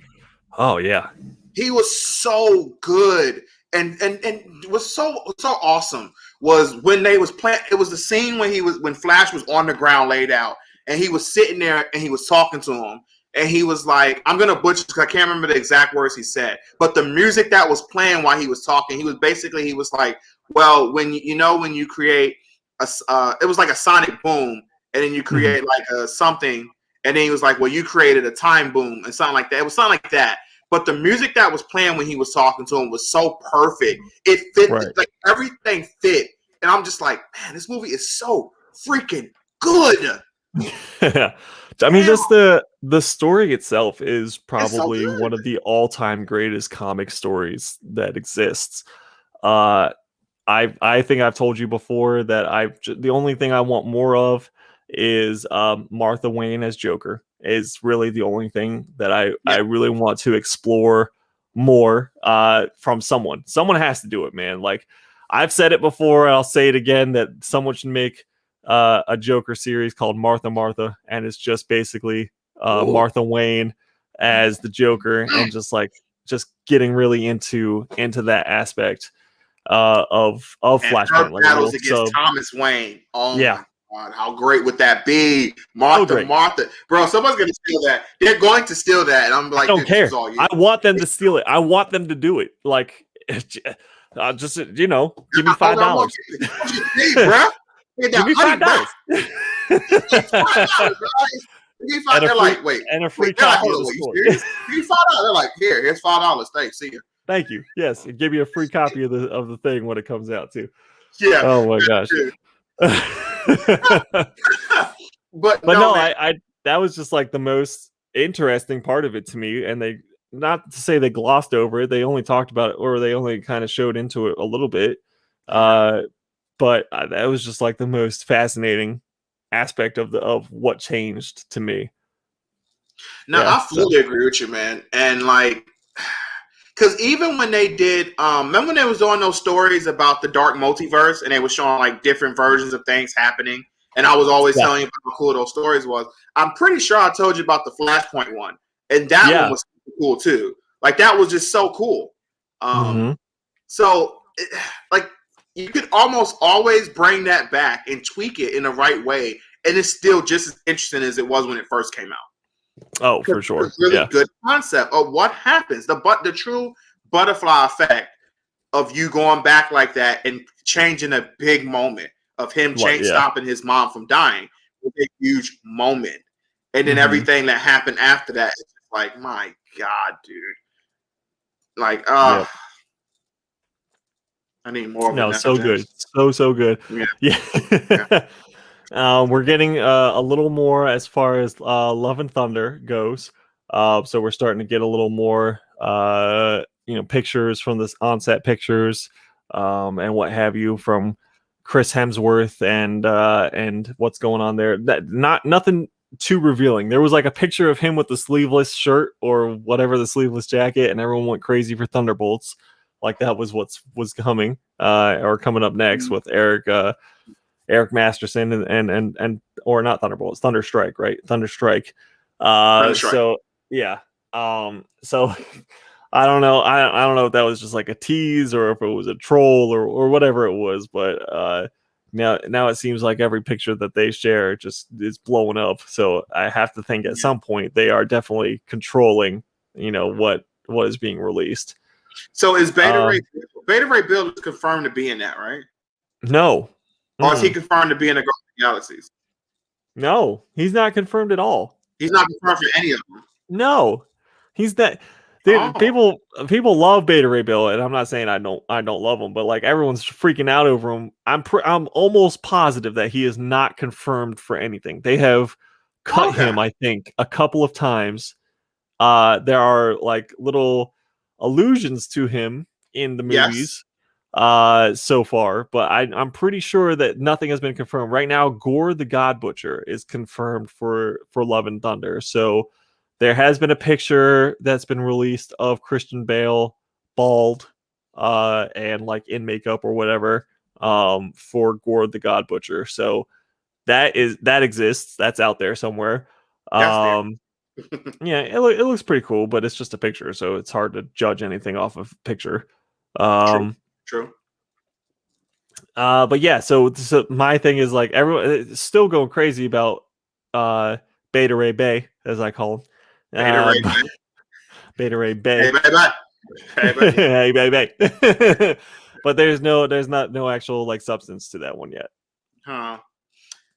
Oh yeah, he was so good, and was so awesome. Was when they was playing. It was the scene when Flash was on the ground laid out, and he was sitting there and he was talking to him. And he was like, I'm going to butcher because I can't remember the exact words he said. But the music that was playing while he was talking, he was like, well, when you create it was like a sonic boom, and then you create like a something. And then he was like, well, you created a time boom and something like that. It was something like that. But the music that was playing when he was talking to him was so perfect. It fit, like everything fit. And I'm just like, man, this movie is so freaking good. I mean, just the story itself is probably one of the all-time greatest comic stories that exists. I think I've told you before that the only thing I want more of is Martha Wayne as Joker. Is really the only thing that I really want to explore more from someone. Someone has to do it, man. Like I've said it before, and I'll say it again, that someone should make a Joker series called Martha, and it's just basically Martha Wayne as the Joker, and just getting really into that aspect of Flashpoint. Like battles against Thomas Wayne. Oh yeah. God, how great would that be? Martha. Bro, someone's going to steal that. They're going to steal that. And I'm like, I don't care. I want them to steal it. I want them to do it. Like, just, give me $5. Bro. Give me $5. They're like, wait. And a free copy of the store. Give me $5. They're like, here's $5. Thanks. See you. Thank you. Yes. Give me a free copy of the thing when it comes out too. Yeah. Oh my gosh. but no, I that was just like the most interesting part of it to me, and they, not to say they glossed over it, they only talked about it, or they only kind of showed into it a little bit, but that was just like the most fascinating aspect of what changed to me. No, I fully agree with you, man. And like, Because even when they did, remember when they was doing those stories about the dark multiverse, and they were showing like different versions of things happening, and I was always telling you how cool those stories was. I'm pretty sure I told you about the Flashpoint one, and that one was cool too. Like that was just so cool. So, like, you could almost always bring that back and tweak it in the right way, and it's still just as interesting as it was when it first came out. Oh, for sure. It's really good concept of what happens. The true butterfly effect of you going back like that and changing a big moment of him stopping his mom from dying was a huge moment. And then everything that happened after that, it's like, my God, dude. Like, I need more of it. No, so good. So good. Yeah. We're getting a little more as far as Love and Thunder goes. So we're starting to get a little more, pictures from this on-set pictures, and what have you from Chris Hemsworth and what's going on there. That nothing too revealing. There was like a picture of him with the sleeveless shirt or whatever, the sleeveless jacket, and everyone went crazy for Thunderbolts. Like that was was coming, or coming up next with Eric Masterson and or not Thunderbolts, Thunderstrike, right? Thunderstrike. So yeah. So I don't know. I don't know if that was just like a tease or if it was a troll or whatever it was, but now it seems like every picture that they share just is blowing up. So I have to think at some point they are definitely controlling, what is being released. So is Beta Ray Bill is confirmed to be in that, right? No. Or is he confirmed to be in the Galaxies? No, he's not confirmed at all. He's not confirmed for any of them. No, he's that. People love Beta Ray Bill, and I'm not saying I don't love him, but like everyone's freaking out over him. I'm almost positive that he is not confirmed for anything. They have cut him, I think, a couple of times. There are like little allusions to him in the movies so far, but I'm pretty sure that nothing has been confirmed right now. Gore the God Butcher is confirmed for Love and Thunder. So there has been a picture that's been released of Christian Bale bald and like in makeup or whatever for Gore the God Butcher. So that exists. That's out there somewhere. Yeah, it looks pretty cool, but it's just a picture, so it's hard to judge anything off of picture. True. But yeah, so my thing is like everyone is still going crazy about Beta Ray Bay, as I call him. Beta Ray Bay. Hey, Bay. But there's no actual like substance to that one yet. Huh.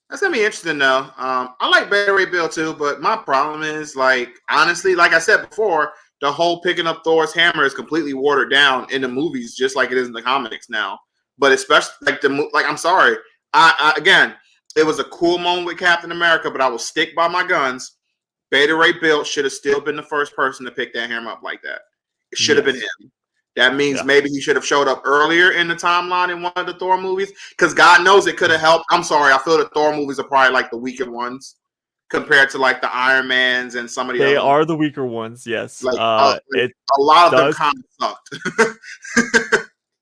That's gonna be interesting though. I like Beta Ray Bill too, but my problem is like honestly, like I said before, the whole picking up Thor's hammer is completely watered down in the movies, just like it is in the comics now. But especially I'm sorry. I again, it was a cool moment with Captain America, but I will stick by my guns. Beta Ray Bill should have still been the first person to pick that hammer up like that. It should have been him. That means maybe he should have showed up earlier in the timeline in one of the Thor movies, because God knows it could have helped. I'm sorry, I feel the Thor movies are probably like the weaker ones compared to like the Iron Mans and some of the They other are the weaker ones, yes. Like, a lot of them kind of sucked.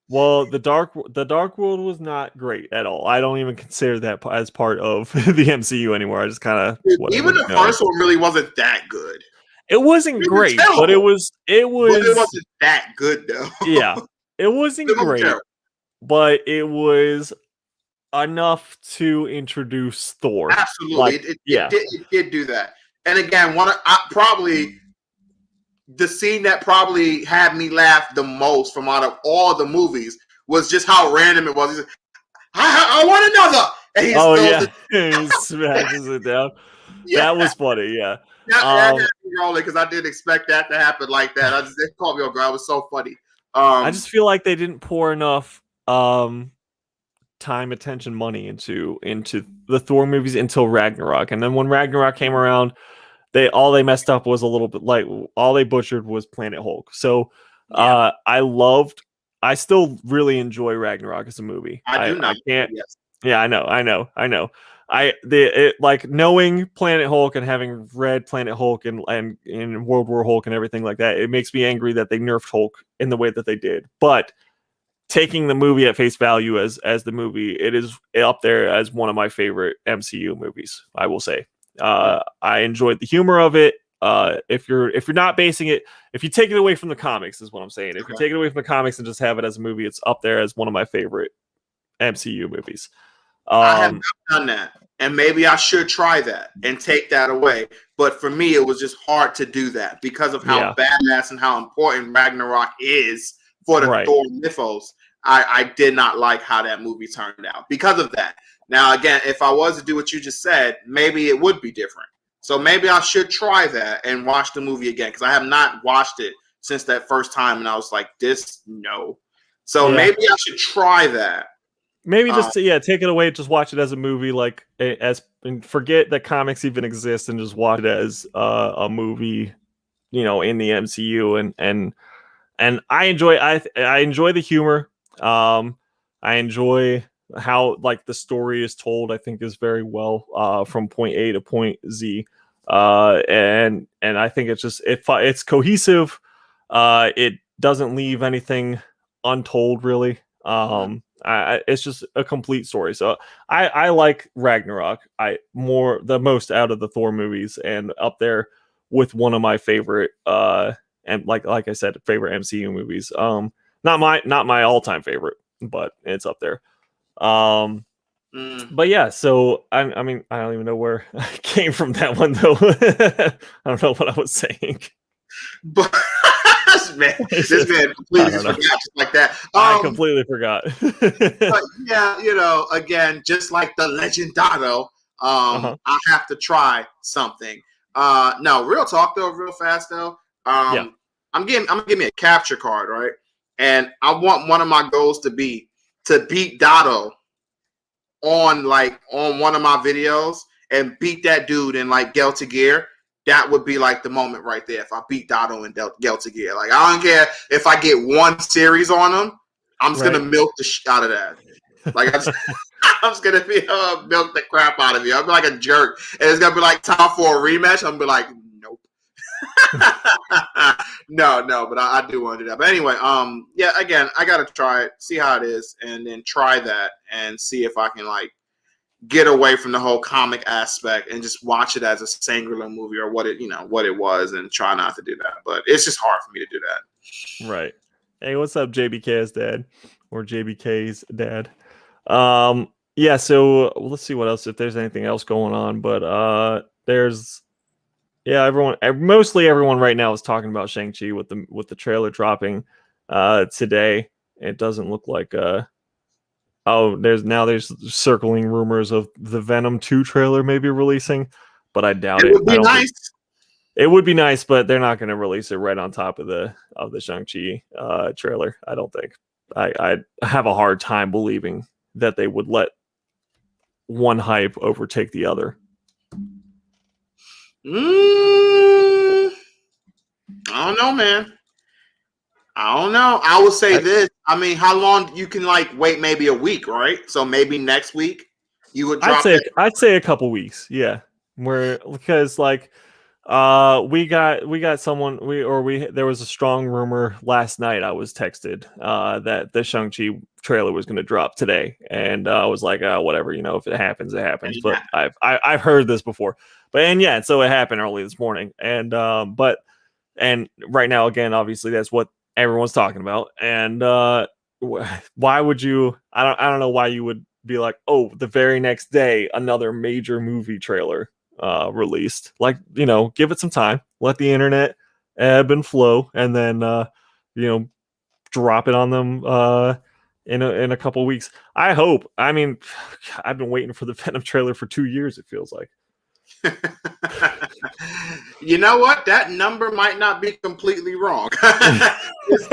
Well, the Dark World was not great at all. I don't even consider that as part of the MCU anymore. I just kind of even the first one really wasn't that good. It wasn't great, but it was. But it wasn't that good though. Yeah, it wasn't great, but it was enough to introduce Thor. Absolutely, it did do that. And again, probably the scene that probably had me laugh the most from out of all the movies was just how random it was. He's like, I want another. And he smashes it down. That was funny. Yeah. Because I didn't expect that to happen like that. It caught me off guard. It was so funny. I just feel like they didn't pour enough time, attention, money into the Thor movies until Ragnarok, and then when Ragnarok came around, all they messed up was a little bit like all they butchered was Planet Hulk. So I still really enjoy Ragnarok as a movie. I do not. I can't. Yes. Yeah, I know. like knowing Planet Hulk and having read Planet Hulk and in World War Hulk and everything like that, it makes me angry that they nerfed Hulk in the way that they did. But taking the movie at face value as the movie, it is up there as one of my favorite MCU movies, I will say. I enjoyed the humor of it. If you're not basing it, if you take it away from the comics, is what I'm saying. If you take it away from the comics and just have it as a movie, it's up there as one of my favorite MCU movies. I have not done that, and maybe I should try that and take that away. But for me, it was just hard to do that because of how badass and how important Ragnarok is for the Thor mythos. I did not like how that movie turned out because of that. Now, again, if I was to do what you just said, maybe it would be different. So maybe I should try that and watch the movie again, because I have not watched it since that first time, and I was like, no. So maybe I should try that. Maybe just take it away, just watch it as a movie, like and forget that comics even exist, and just watch it as a movie, in the MCU. And I enjoy the humor. I enjoy how like the story is told. I think is very well from point A to point Z. And I think it's cohesive. It doesn't leave anything untold, really. It's just a complete story. So I like Ragnarok the most out of the Thor movies, and up there with one of my favorite and like I said, favorite MCU movies. Not my all-time favorite, but it's up there. But yeah, so I mean, I don't even know where I came from that one though. I don't know what I was saying. But this man completely forgot just like that. I completely forgot. But yeah, again, just like the Legendado, I have to try something. No, real talk though, real fast though. I'm gonna give me a capture card, right? And I want one of my goals to be to beat Dado on one of my videos and beat that dude in like Gelta Gear. That would be like the moment right there. If I beat Dado in Gelta Gear, like I don't care if I get one series on him, I'm just gonna milk the shit out of that. Like I'm just gonna be milk the crap out of you. I'll be like a jerk, and it's gonna be like time for a rematch. I'm gonna be like, nope. No, but I do want to do that. But anyway, again, I gotta try it, see how it is, and then try that and see if I can like get away from the whole comic aspect and just watch it as a singular movie or what it was, and try not to do that. But it's just hard for me to do that. Right. Hey, what's up, JBK's dad or JBK's dad? Yeah. So let's see what else, if there's anything else going on. But mostly everyone right now is talking about Shang Chi with the trailer dropping today. It doesn't look like there's circling rumors of the Venom 2 trailer maybe releasing, but I doubt it. It would be nice. It would be nice, but they're not going to release it right on top of the Shang-Chi trailer. I don't think. I have a hard time believing that they would let one hype overtake the other. I don't know, man. I don't know. I would say this. I mean, how long you can wait? Maybe a week, right? So maybe next week you would drop I'd say a couple weeks. Yeah, because we got someone there was a strong rumor last night. I was texted that the Shang-Chi trailer was going to drop today, and I was like, whatever, if it happens, it happens. But I've heard this before, so it happened early this morning, and right now, again, obviously that's what everyone's talking about. And why would you? I don't know why you would be like, oh, the very next day another major movie trailer released. Give it some time, let the internet ebb and flow, and then drop it on them in a couple weeks. I hope. I mean, I've been waiting for the Venom trailer for 2 years, it feels like. You know what? That number might not be completely wrong. It's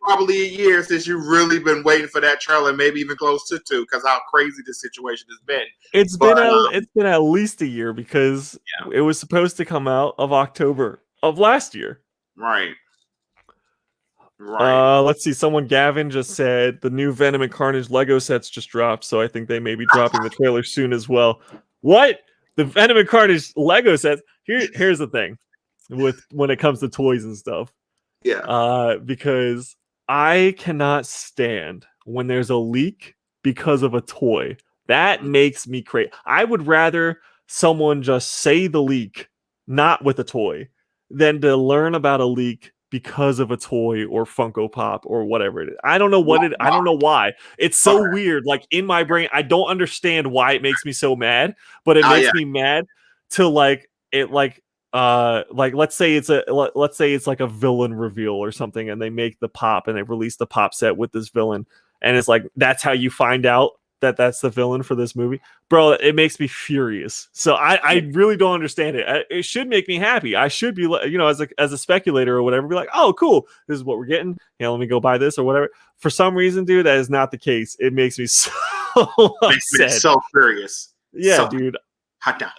probably a year since you've really been waiting for that trailer, maybe even close to 2, because how crazy the situation has been. It's been at least a year, because it was supposed to come out of October of last year. Right. Right. Let's see. Gavin just said the new Venom and Carnage Lego sets just dropped, so I think they may be dropping the trailer soon as well. What? The Venom and Carnage Lego sets? Here's the thing with when it comes to toys and stuff. Yeah. Because I cannot stand when there's a leak because of a toy. That makes me crazy. I would rather someone just say the leak, not with a toy, than to learn about a leak because of a toy or Funko Pop or whatever it is. I don't know I don't know why. It's so weird. Like in my brain, I don't understand why it makes me so mad, but it makes me mad to like let's say it's like a villain reveal or something, and they make the pop and they release the pop set with this villain, and it's like that's how you find out that that's the villain for this movie, bro. It makes me furious. So I really don't understand it. It should make me happy. I should be, as a speculator or whatever, be like, oh, cool, this is what we're getting. Yeah, let me go buy this or whatever. For some reason, dude, that is not the case. It makes me so makes me so furious. Yeah, so dude. Hot down.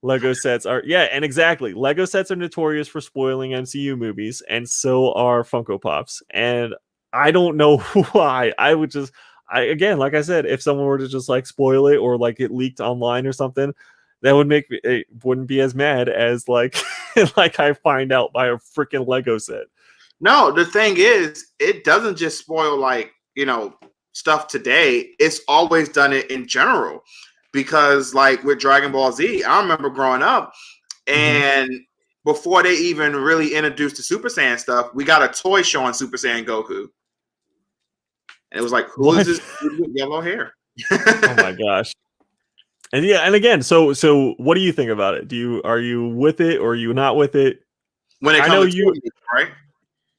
Lego sets are and exactly. Lego sets are notorious for spoiling MCU movies, and so are Funko Pops. And I don't know why. Again, like I said, if someone were to just like spoil it or like it leaked online or something, that would make me, it wouldn't be as mad as like like I find out by a freaking Lego set. No, the thing is, it doesn't just spoil like, stuff today. It's always done it in general. Because like with Dragon Ball Z, I remember growing up and before they even really introduced the Super Saiyan stuff, we got a toy showing Super Saiyan Goku. And it was like, who is this dude with yellow hair? Oh my gosh. And and again, so what do you think about it? Are you with it or are you not with it? When it comes to toys, right?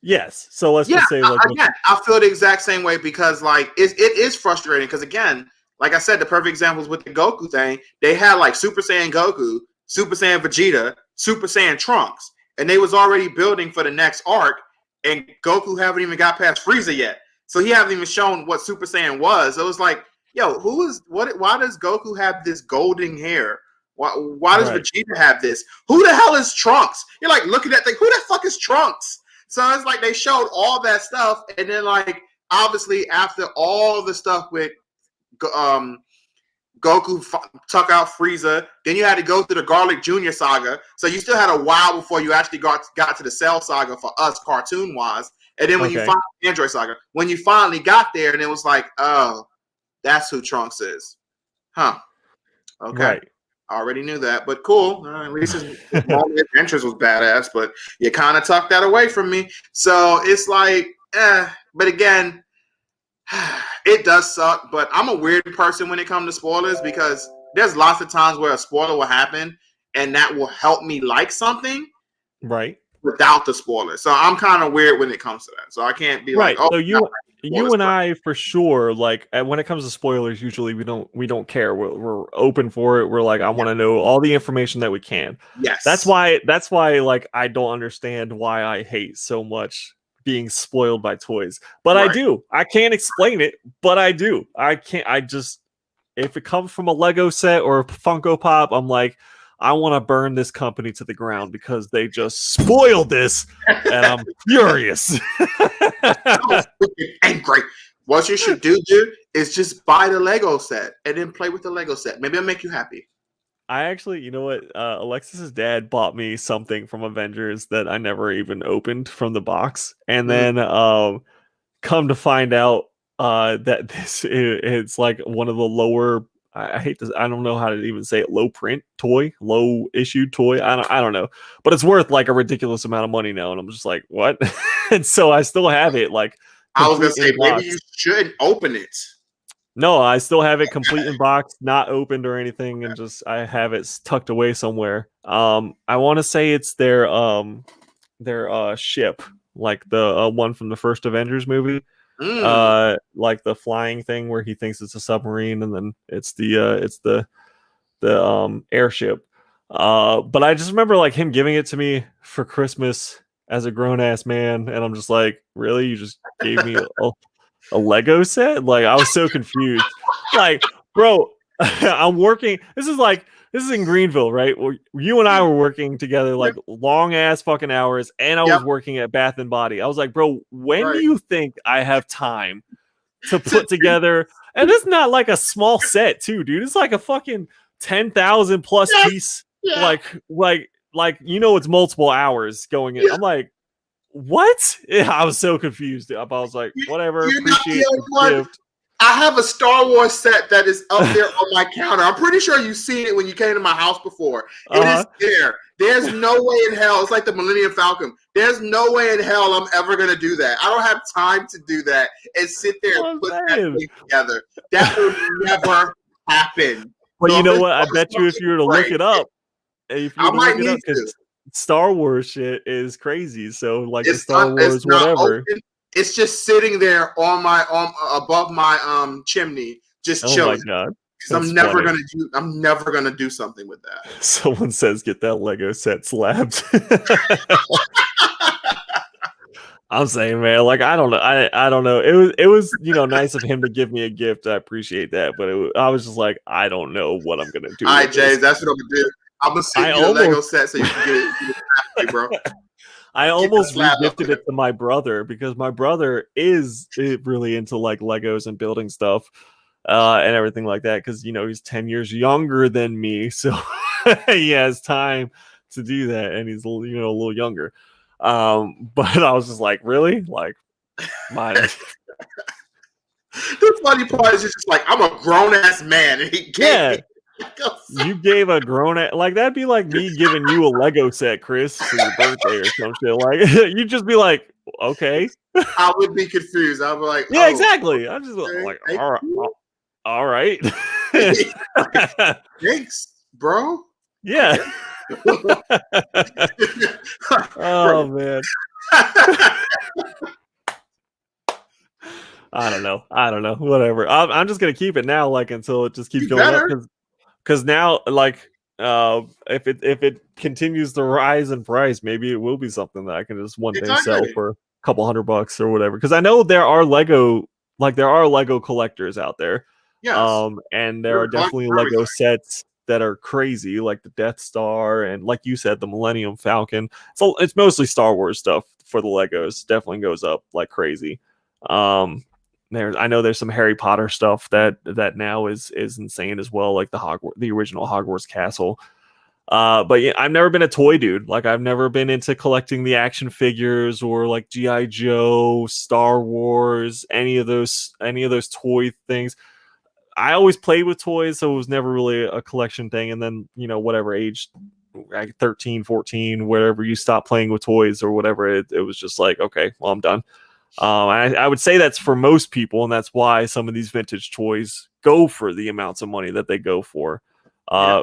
Yes. So let's just say like again, I feel the exact same way because like it is frustrating because again, like I said, the perfect examples with the Goku thing, they had like Super Saiyan Goku, Super Saiyan Vegeta, Super Saiyan Trunks, and they was already building for the next arc, and Goku haven't even got past Frieza yet. So he haven't even shown what Super Saiyan was. So it was like, yo, why does Goku have this golden hair? Why does Vegeta have this? Who the hell is Trunks? You're like looking at thing, who the fuck is Trunks? So it's like they showed all that stuff, and then like obviously after all the stuff with Goku took out Frieza, then you had to go through the Garlic Jr. saga. So you still had a while before you actually got to the Cell saga for us cartoon wise. And then when you finally Android saga, when you finally got there, and it was like, oh, that's who Trunks is, huh? Okay, I already knew that, but cool. At least his Adventures was badass, but you kind of tucked that away from me. So it's like, but again. It does suck, but I'm a weird person when it comes to spoilers because there's lots of times where a spoiler will happen and that will help me like something without the spoiler. So I'm kind of weird when it comes to that. So I can't be like, oh, so you and I for sure, like when it comes to spoilers, usually we don't care. We're open for it. We're like, I want to know all the information that we can. Yes. That's why like I don't understand why I hate so much being spoiled by toys, but I do. I can't explain it, but I do. If it comes from a Lego set or a Funko Pop, I'm like, I want to burn this company to the ground because they just spoiled this, and I'm furious. So angry. What you should do, dude, is just buy the Lego set and then play with the Lego set. Maybe it'll make you happy. I actually, you know what? Alexis's dad bought me something from Avengers that I never even opened from the box, and then come to find out that it's like one of the lower. I hate this. I don't know how to even say it. Low print toy, low issued toy. I don't know, but it's worth like a ridiculous amount of money now, and I'm just like, what? And so I still have it. Like I was gonna say, maybe you should open it. No, I still have it complete in box, not opened or anything, and just I have it tucked away somewhere. I want to say it's their ship, like the one from the first Avengers movie, like the flying thing where he thinks it's a submarine, and then it's the airship. But I just remember like him giving it to me for Christmas as a grown ass man, and I'm just like, really, you just gave me a Lego set? Like I was so confused. Like, bro, I'm working. This is in Greenville, right? Where you and I were working together like long ass fucking hours, and I was working at Bath and Body. I was like, bro, when do you think I have time to put together? And it's not like a small set, too, dude. It's like a fucking 10,000 plus piece. Like it's multiple hours going in. I'm like, what? Yeah, I was so confused. I was like, whatever. Appreciate the gift. I have a Star Wars set that is up there on my counter. I'm pretty sure you've seen it when you came to my house before. It is there. There's no way in hell. It's like the Millennium Falcon. There's no way in hell I'm ever going to do that. I don't have time to do that and sit there and put that thing together. That would never happen. But you know what? I bet you if you were to look it up, because Star Wars shit is crazy. So like the Star Wars whatever. Open. It's just sitting there on my above my chimney, just chilling. Oh my god! I'm never gonna do something with that. Someone says, "Get that Lego set slapped." I'm saying, man, like I don't know. I don't know. It was nice of him to give me a gift. I appreciate that, but I was just like, I don't know what I'm gonna do. All right, James, that's what I'm gonna do. I'm gonna send you a Lego set so you can get it, bro. I almost re-gifted it to my brother because my brother is really into like Legos and building stuff and everything like that because he's 10 years younger than me, so he has time to do that, and he's a little younger. But I was just like, really, like, mine. The funny part is just like I'm a grown ass man, and he gave me. You gave a grown ass, like that'd be like me giving you a Lego set, Chris, for your birthday or some shit. Like you'd just be like, okay. I would be confused. I'd be like, yeah, exactly. I'm just like, all right. Thanks, bro. Yeah. Oh man. I don't know. Whatever. I'm just gonna keep it now, like until it just keeps going up. Because now, like, if it continues to rise in price, maybe it will be something that I can just one day sell for a couple $100 or whatever. Because I know there are Lego collectors out there. Yes. And there are definitely Lego sets that are crazy, like the Death Star and, like you said, the Millennium Falcon. So it's mostly Star Wars stuff for the Legos. Definitely goes up like crazy. I know there's some Harry Potter stuff that now is insane as well, like the original Hogwarts castle. But yeah, I've never been a toy dude. Like I've never been into collecting the action figures or like G.I. Joe, Star Wars, any of those toy things. I always played with toys, so it was never really a collection thing. And then, whatever age, like 13, 14, wherever you stop playing with toys or whatever, it was just like, okay, well, I'm done. I would say that's for most people, and that's why some of these vintage toys go for the amounts of money that they go for.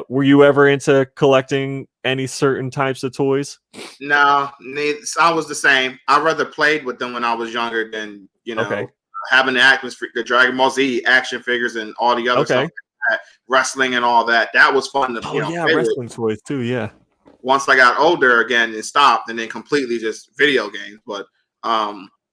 Were you ever into collecting any certain types of toys? No, I was the same. I rather played with them when I was younger than having the Dragon Ball Z action figures and all the other stuff, like that, wrestling and all that. That was fun to wrestling toys too. Yeah. Once I got older again, it stopped, and then completely just video games. But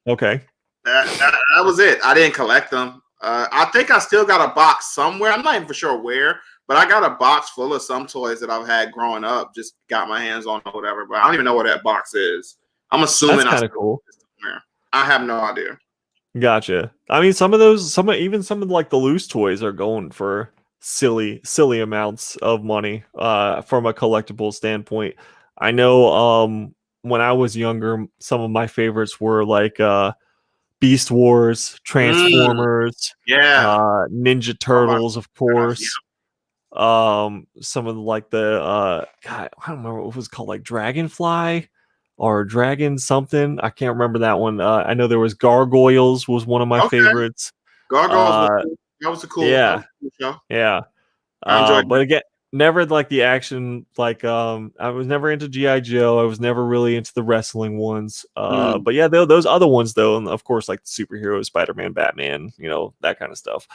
okay. That was it. I didn't collect them. I think I still got a box somewhere. I'm not even for sure where, but I got a box full of some toys that I've had growing up. Just got my hands on or whatever. But I don't even know where that box is. I'm assuming that's kind of cool. Somewhere. I have no idea. Gotcha. I mean, some of like the loose toys are going for silly amounts of money. From a collectible standpoint, I know. When I was younger, some of my favorites were like Beast Wars, Transformers, Ninja Turtles, of course. Some of like the God, I don't remember what it was called, like Dragonfly or Dragon something. I can't remember that one. I know there was Gargoyles was one of my favorites. Gargoyles was a cool show. Yeah. But again, never like the action, like I was never into G.I. Joe. I was never really into the wrestling ones. But yeah, those other ones though, and of course like the superheroes, Spider-Man, Batman, that kind of stuff.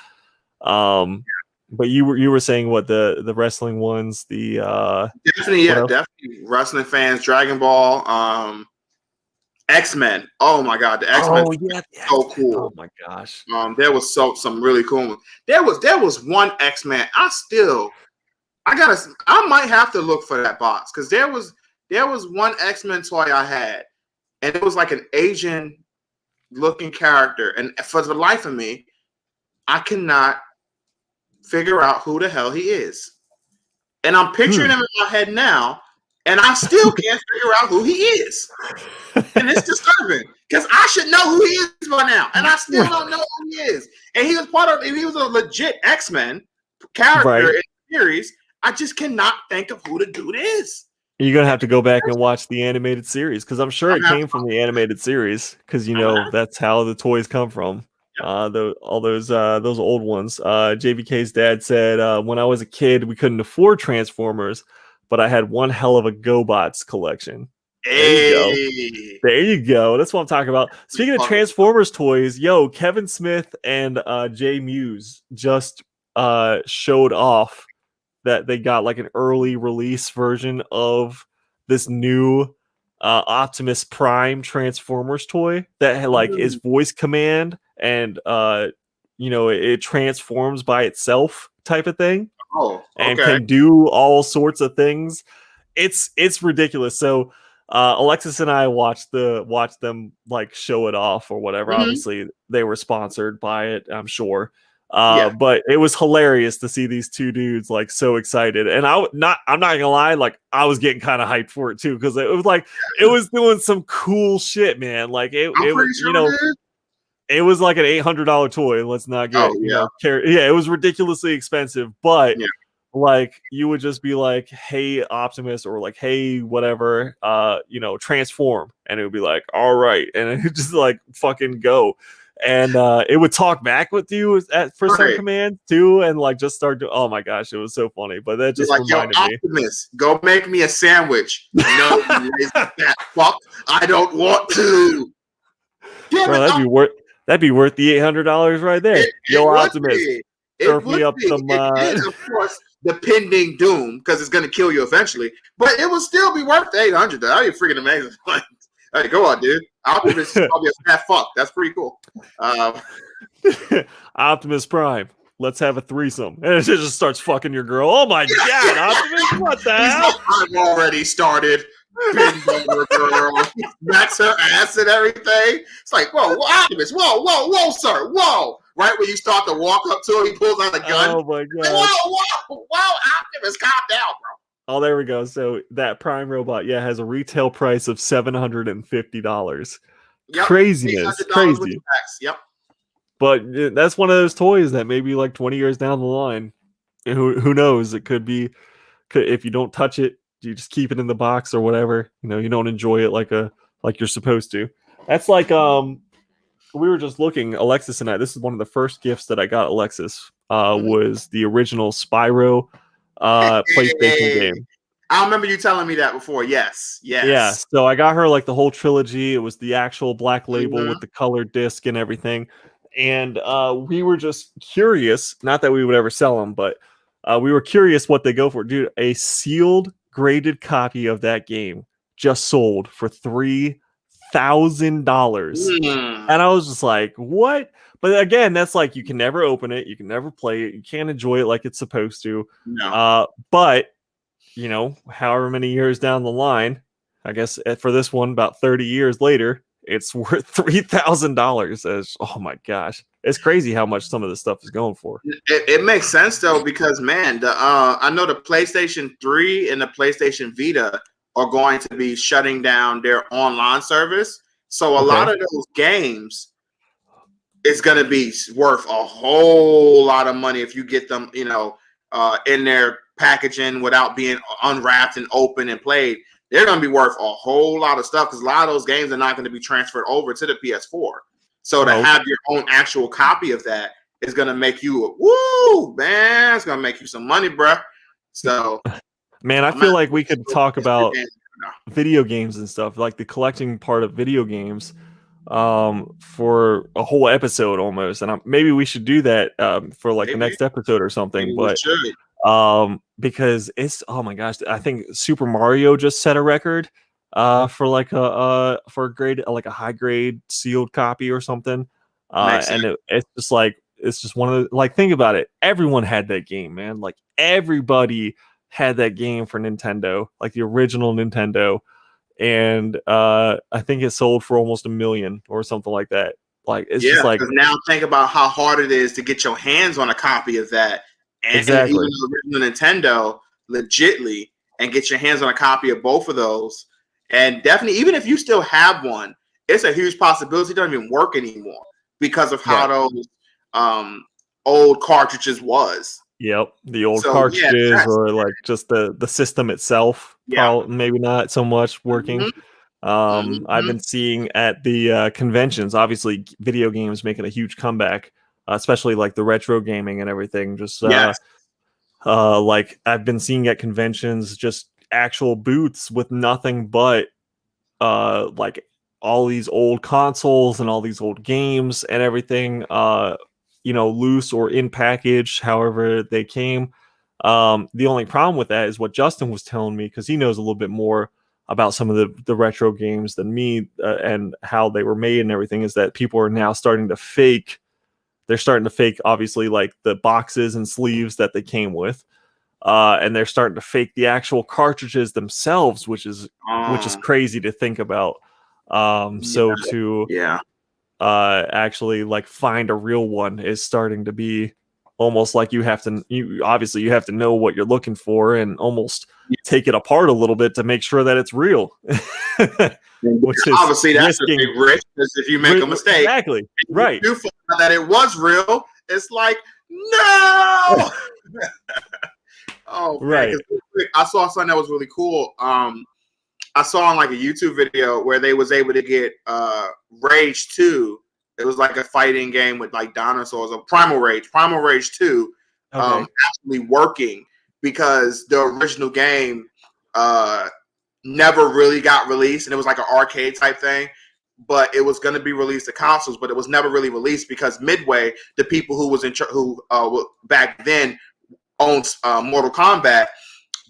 But you were saying what the wrestling ones, the definitely wrestling fans, Dragon Ball, X-Men. Oh my god, the X-Men. Oh yeah, so cool. Oh my gosh. There was some really cool. There was one X-Men. I might have to look for that box because there was one X-Men toy I had, and it was like an Asian looking character, and for the life of me, I cannot figure out who the hell he is. And I'm picturing him in my head now, and I still can't figure out who he is. And it's disturbing because I should know who he is by now, and I still don't know who he is. And he was a legit X-Men character in the series. I just cannot think of who the dude is. You're gonna have to go back and watch the animated series because I'm sure it came from the animated series because that's how the toys come from. All those old ones. JVK's dad said when I was a kid we couldn't afford Transformers, but I had one hell of a GoBots collection. There you go. That's what I'm talking about. Speaking of Transformers toys, Kevin Smith and Jay Muse just showed off that they got like an early release version of this new Optimus Prime Transformers toy that like is voice command and it transforms by itself type of thing. And can do all sorts of things. It's ridiculous. So Alexis and I watched them like show it off or whatever. Obviously they were sponsored by it, I'm sure. But it was hilarious to see these two dudes like so excited, and I'm not gonna lie, like I was getting kind of hyped for it too because it was like it was doing some cool shit, man. Like it was like an $800 toy. Let's not get it was ridiculously expensive, but like you would just be like, hey Optimus, or like hey whatever, transform, and it would be like all right, and it would just like fucking go. And it would talk back with you for some command too, and like just start to. Oh my gosh, it was so funny. But that just reminded me. Optimus, go make me a sandwich. No, that fuck. I don't want to. Bro, that'd be worth the $800 right there. Optimus, surf me up some. Of course, the pending doom because it's gonna kill you eventually, but it will still be worth the $800. That'd be freaking amazing. Hey, go on, dude. Optimus is probably a fat fuck. That's pretty cool. Optimus Prime. Let's have a threesome. And it just starts fucking your girl. Oh my god, Optimus, what the hell? I've already started. Girl. Smacks her ass and everything. It's like, whoa, Optimus, whoa, sir, whoa. Right when you start to walk up to him, he pulls out a gun. Oh my god. Whoa, Optimus, calm down, bro. Oh, there we go. So that Prime robot, has a retail price of $750. Craziness, crazy. Yep. But that's one of those toys that maybe like 20 years down the line, who knows? It could be, if you don't touch it, you just keep it in the box or whatever. You don't enjoy it like you're supposed to. That's like we were just looking, Alexis and I. This is one of the first gifts that I got Alexis. Was the original Spyro PlayStation game. I remember you telling me that before. Yes. Yeah, so I got her like the whole trilogy. It was the actual black label with the colored disc and everything. And we were just curious, not that we would ever sell them, but we were curious what they go for. Dude, a sealed, graded copy of that game just sold for $3,000. And I was just like, what? But again, that's like you can never open it, you can never play it, you can't enjoy it like it's supposed to. No. But however many years down the line, I guess for this one, about 30 years later, it's worth $3,000. Oh my gosh, it's crazy how much some of this stuff is going for. It makes sense though, because man, I know the PlayStation 3 and the PlayStation Vita are going to be shutting down their online service, so a lot of those games. It's going to be worth a whole lot of money if you get them, in their packaging without being unwrapped and open and played. They're going to be worth a whole lot of stuff because a lot of those games are not going to be transferred over to the PS4. So to have your own actual copy of that is going to make you, man, it's going to make you some money, bro. So, man, I feel like we could talk about video games and stuff, like the collecting part of video games. For a whole episode almost, and maybe we should do that for like the next episode or something. But because it's, oh my gosh, I think Super Mario just set a record for like a for a grade, like a high grade sealed copy or something. And it's just one of the, like, think about it. Everyone had that game, man. Like everybody had that game for Nintendo, like the original Nintendo. And I think it sold for almost 1 million or something like that. Like it's just like, because now think about how hard it is to get your hands on a copy of that, and exactly, even the original Nintendo, legitly, and get your hands on a copy of both of those. And definitely, even if you still have one, it's a huge possibility it doesn't even work anymore because of how those old cartridges was. Yep, the old cartridges, or like just the system itself. Probably, maybe not so much working. I've been seeing at the conventions, obviously video games making a huge comeback, especially like the retro gaming and everything. Just like I've been seeing at conventions, just actual booths with nothing but like all these old consoles and all these old games and everything, loose or in package, however they came. The only problem with that is what Justin was telling me, because he knows a little bit more about some of the retro games than me, and how they were made and everything, is that people are now starting to fake. They're starting to fake, obviously, like the boxes and sleeves that they came with. And they're starting to fake the actual cartridges themselves, which is crazy to think about. Actually like find a real one is starting to be almost like you have to know what you're looking for and almost take it apart a little bit to make sure that it's real. Which is obviously that's a big risk, because if you make a mistake, exactly, right, you find out that it was real, it's like, no. Oh, right. Man, I saw something that was really cool. I saw on like a YouTube video where they was able to get Rage 2. It was like a fighting game with like dinosaurs, or Primal Rage 2, actually working, because the original game never really got released, and it was like an arcade type thing. But it was going to be released to consoles, but it was never really released because Midway, the people who was who back then owns Mortal Kombat,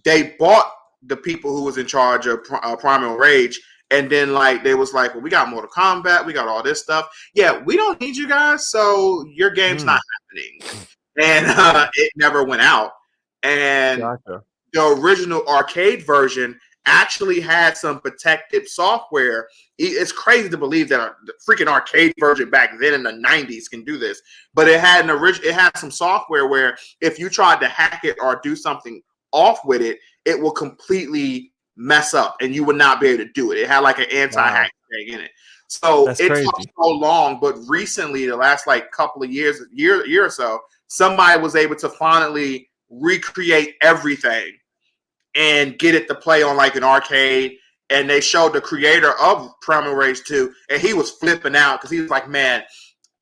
they bought the people who was in charge of Primal Rage, and then like they was like, well, we got Mortal Kombat, we got all this stuff. Yeah, we don't need you guys, so your game's not happening. And it never went out. And the original arcade version actually had some protective software. It's crazy to believe that the freaking arcade version back then in the 90s can do this, but it had it had some software where if you tried to hack it or do something off with it, it will completely mess up and you would not be able to do it. It had like an anti-hack thing in it. So it took so long, but recently, the last like couple of year or so, somebody was able to finally recreate everything and get it to play on like an arcade. And they showed the creator of Primal Rage 2, and he was flipping out because he was like, man,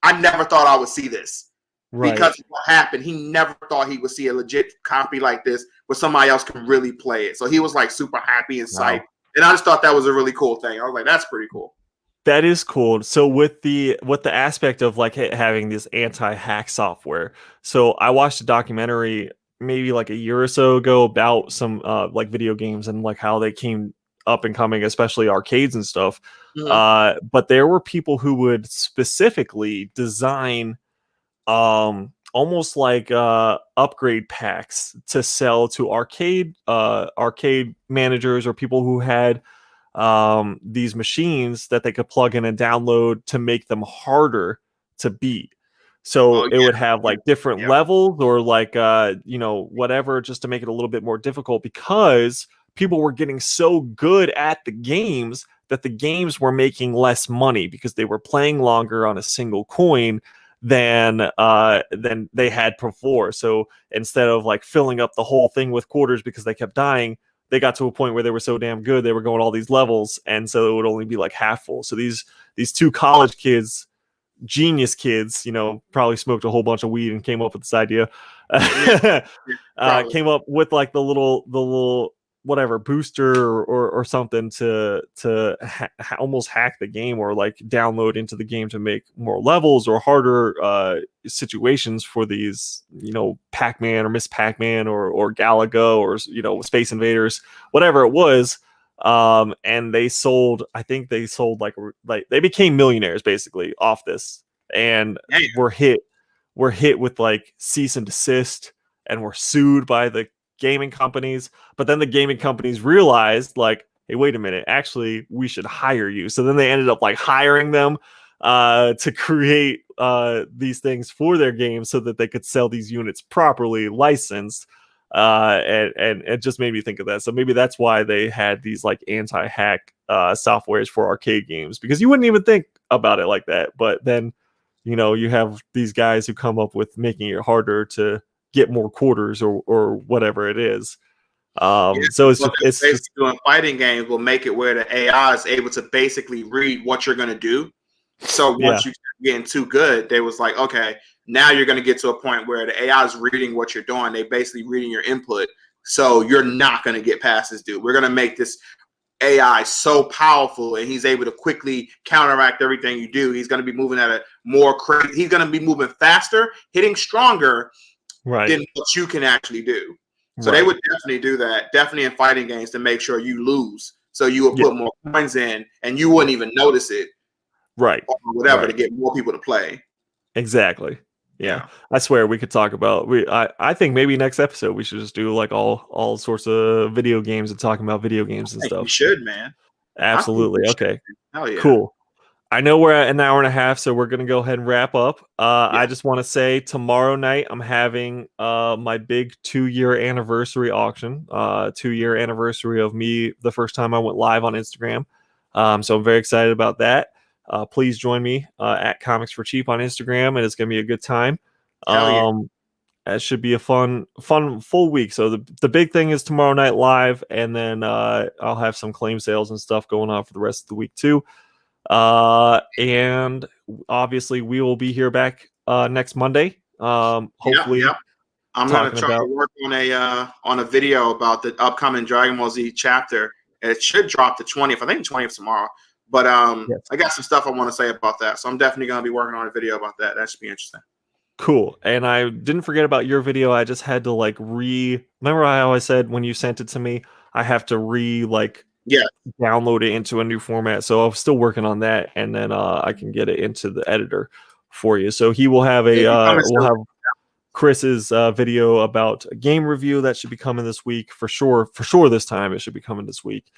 I never thought I would see this. Right. Because of what happened, he never thought he would see a legit copy like this where somebody else can really play it. So he was like super happy and psyched. And I just thought that was a really cool thing. I was like, that's pretty cool. That is cool. So with the aspect of like having this anti-hack software. So I watched a documentary maybe like a year or so ago about some like video games and like how they came up and coming, especially arcades and stuff. But there were people who would specifically design almost like upgrade packs to sell to arcade managers or people who had these machines that they could plug in and download to make them harder to beat. So it would have like different levels or like whatever, just to make it a little bit more difficult, because people were getting so good at the games that the games were making less money because they were playing longer on a single coin than they had before. So instead of like filling up the whole thing with quarters because they kept dying, they got to a point where they were so damn good, they were going all these levels, and so it would only be like half full. So these two college kids, genius kids, probably smoked a whole bunch of weed and came up with this idea. Came up with like the little whatever booster or something to almost hack the game, or like download into the game to make more levels or harder situations for these, Pac-Man or Miss Pac-Man or Galaga or Space Invaders, whatever it was. And they sold, I think they sold like they became millionaires basically off this, and were hit with like cease and desist, and were sued by the gaming companies. But then the gaming companies realized, like, hey, wait a minute, actually we should hire you. So then they ended up like hiring them to create these things for their games so that they could sell these units properly licensed. And it just made me think of that. So maybe that's why they had these like anti-hack softwares for arcade games, because you wouldn't even think about it like that. But then, you know, you have these guys who come up with making it harder to get more quarters or whatever it is. So it's just doing fighting games will make it where the AI is able to basically read what you're going to do. So once you getting too good, they was like, okay, now you're going to get to a point where the AI is reading what you're doing. They basically reading your input. So you're not going to get past this dude. We're going to make this AI so powerful, and he's able to quickly counteract everything you do. He's going to be moving at a more crazy. He's going to be moving faster, hitting stronger than what you can actually do. So they would definitely do that, definitely in fighting games, to make sure you lose. So you would put more coins in, and you wouldn't even notice it. Right. Or whatever, to get more people to play. Exactly. Yeah. I swear we could talk about I think maybe next episode we should just do like all sorts of video games and talking about video games and stuff. We should, man. Absolutely. Okay. Hell yeah. Cool. I know we're at an hour and a half, so we're gonna go ahead and wrap up. I just want to say tomorrow night I'm having my big 2-year anniversary auction. 2-year anniversary of me, the first time I went live on Instagram. So I'm very excited about that. Please join me at Comics for Cheap on Instagram, and it's gonna be a good time. It should be a fun full week. So the big thing is tomorrow night live, and then I'll have some claim sales and stuff going on for the rest of the week too. And obviously we will be here back next Monday. Hopefully, I'm gonna try to work on a video about the upcoming Dragon Ball Z chapter. It should drop the 20th. I think the 20th tomorrow. But I got some stuff I want to say about that, so I'm definitely gonna be working on a video about that. That should be interesting. Cool. And I didn't forget about your video. I just had to like remember how I said when you sent it to me, I have to download it into a new format. So I'm still working on that, and then I can get it into the editor for you. So he will have we'll have Chris's video about a game review that should be coming this week for sure. For sure, this time it should be coming this week,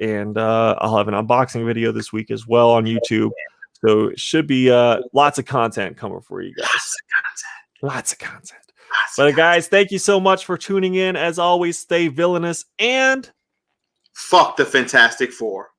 and I'll have an unboxing video this week as well on YouTube. So it should be lots of content coming for you guys. Lots of content. But guys, thank you so much for tuning in. As always, stay villainous and fuck the Fantastic Four.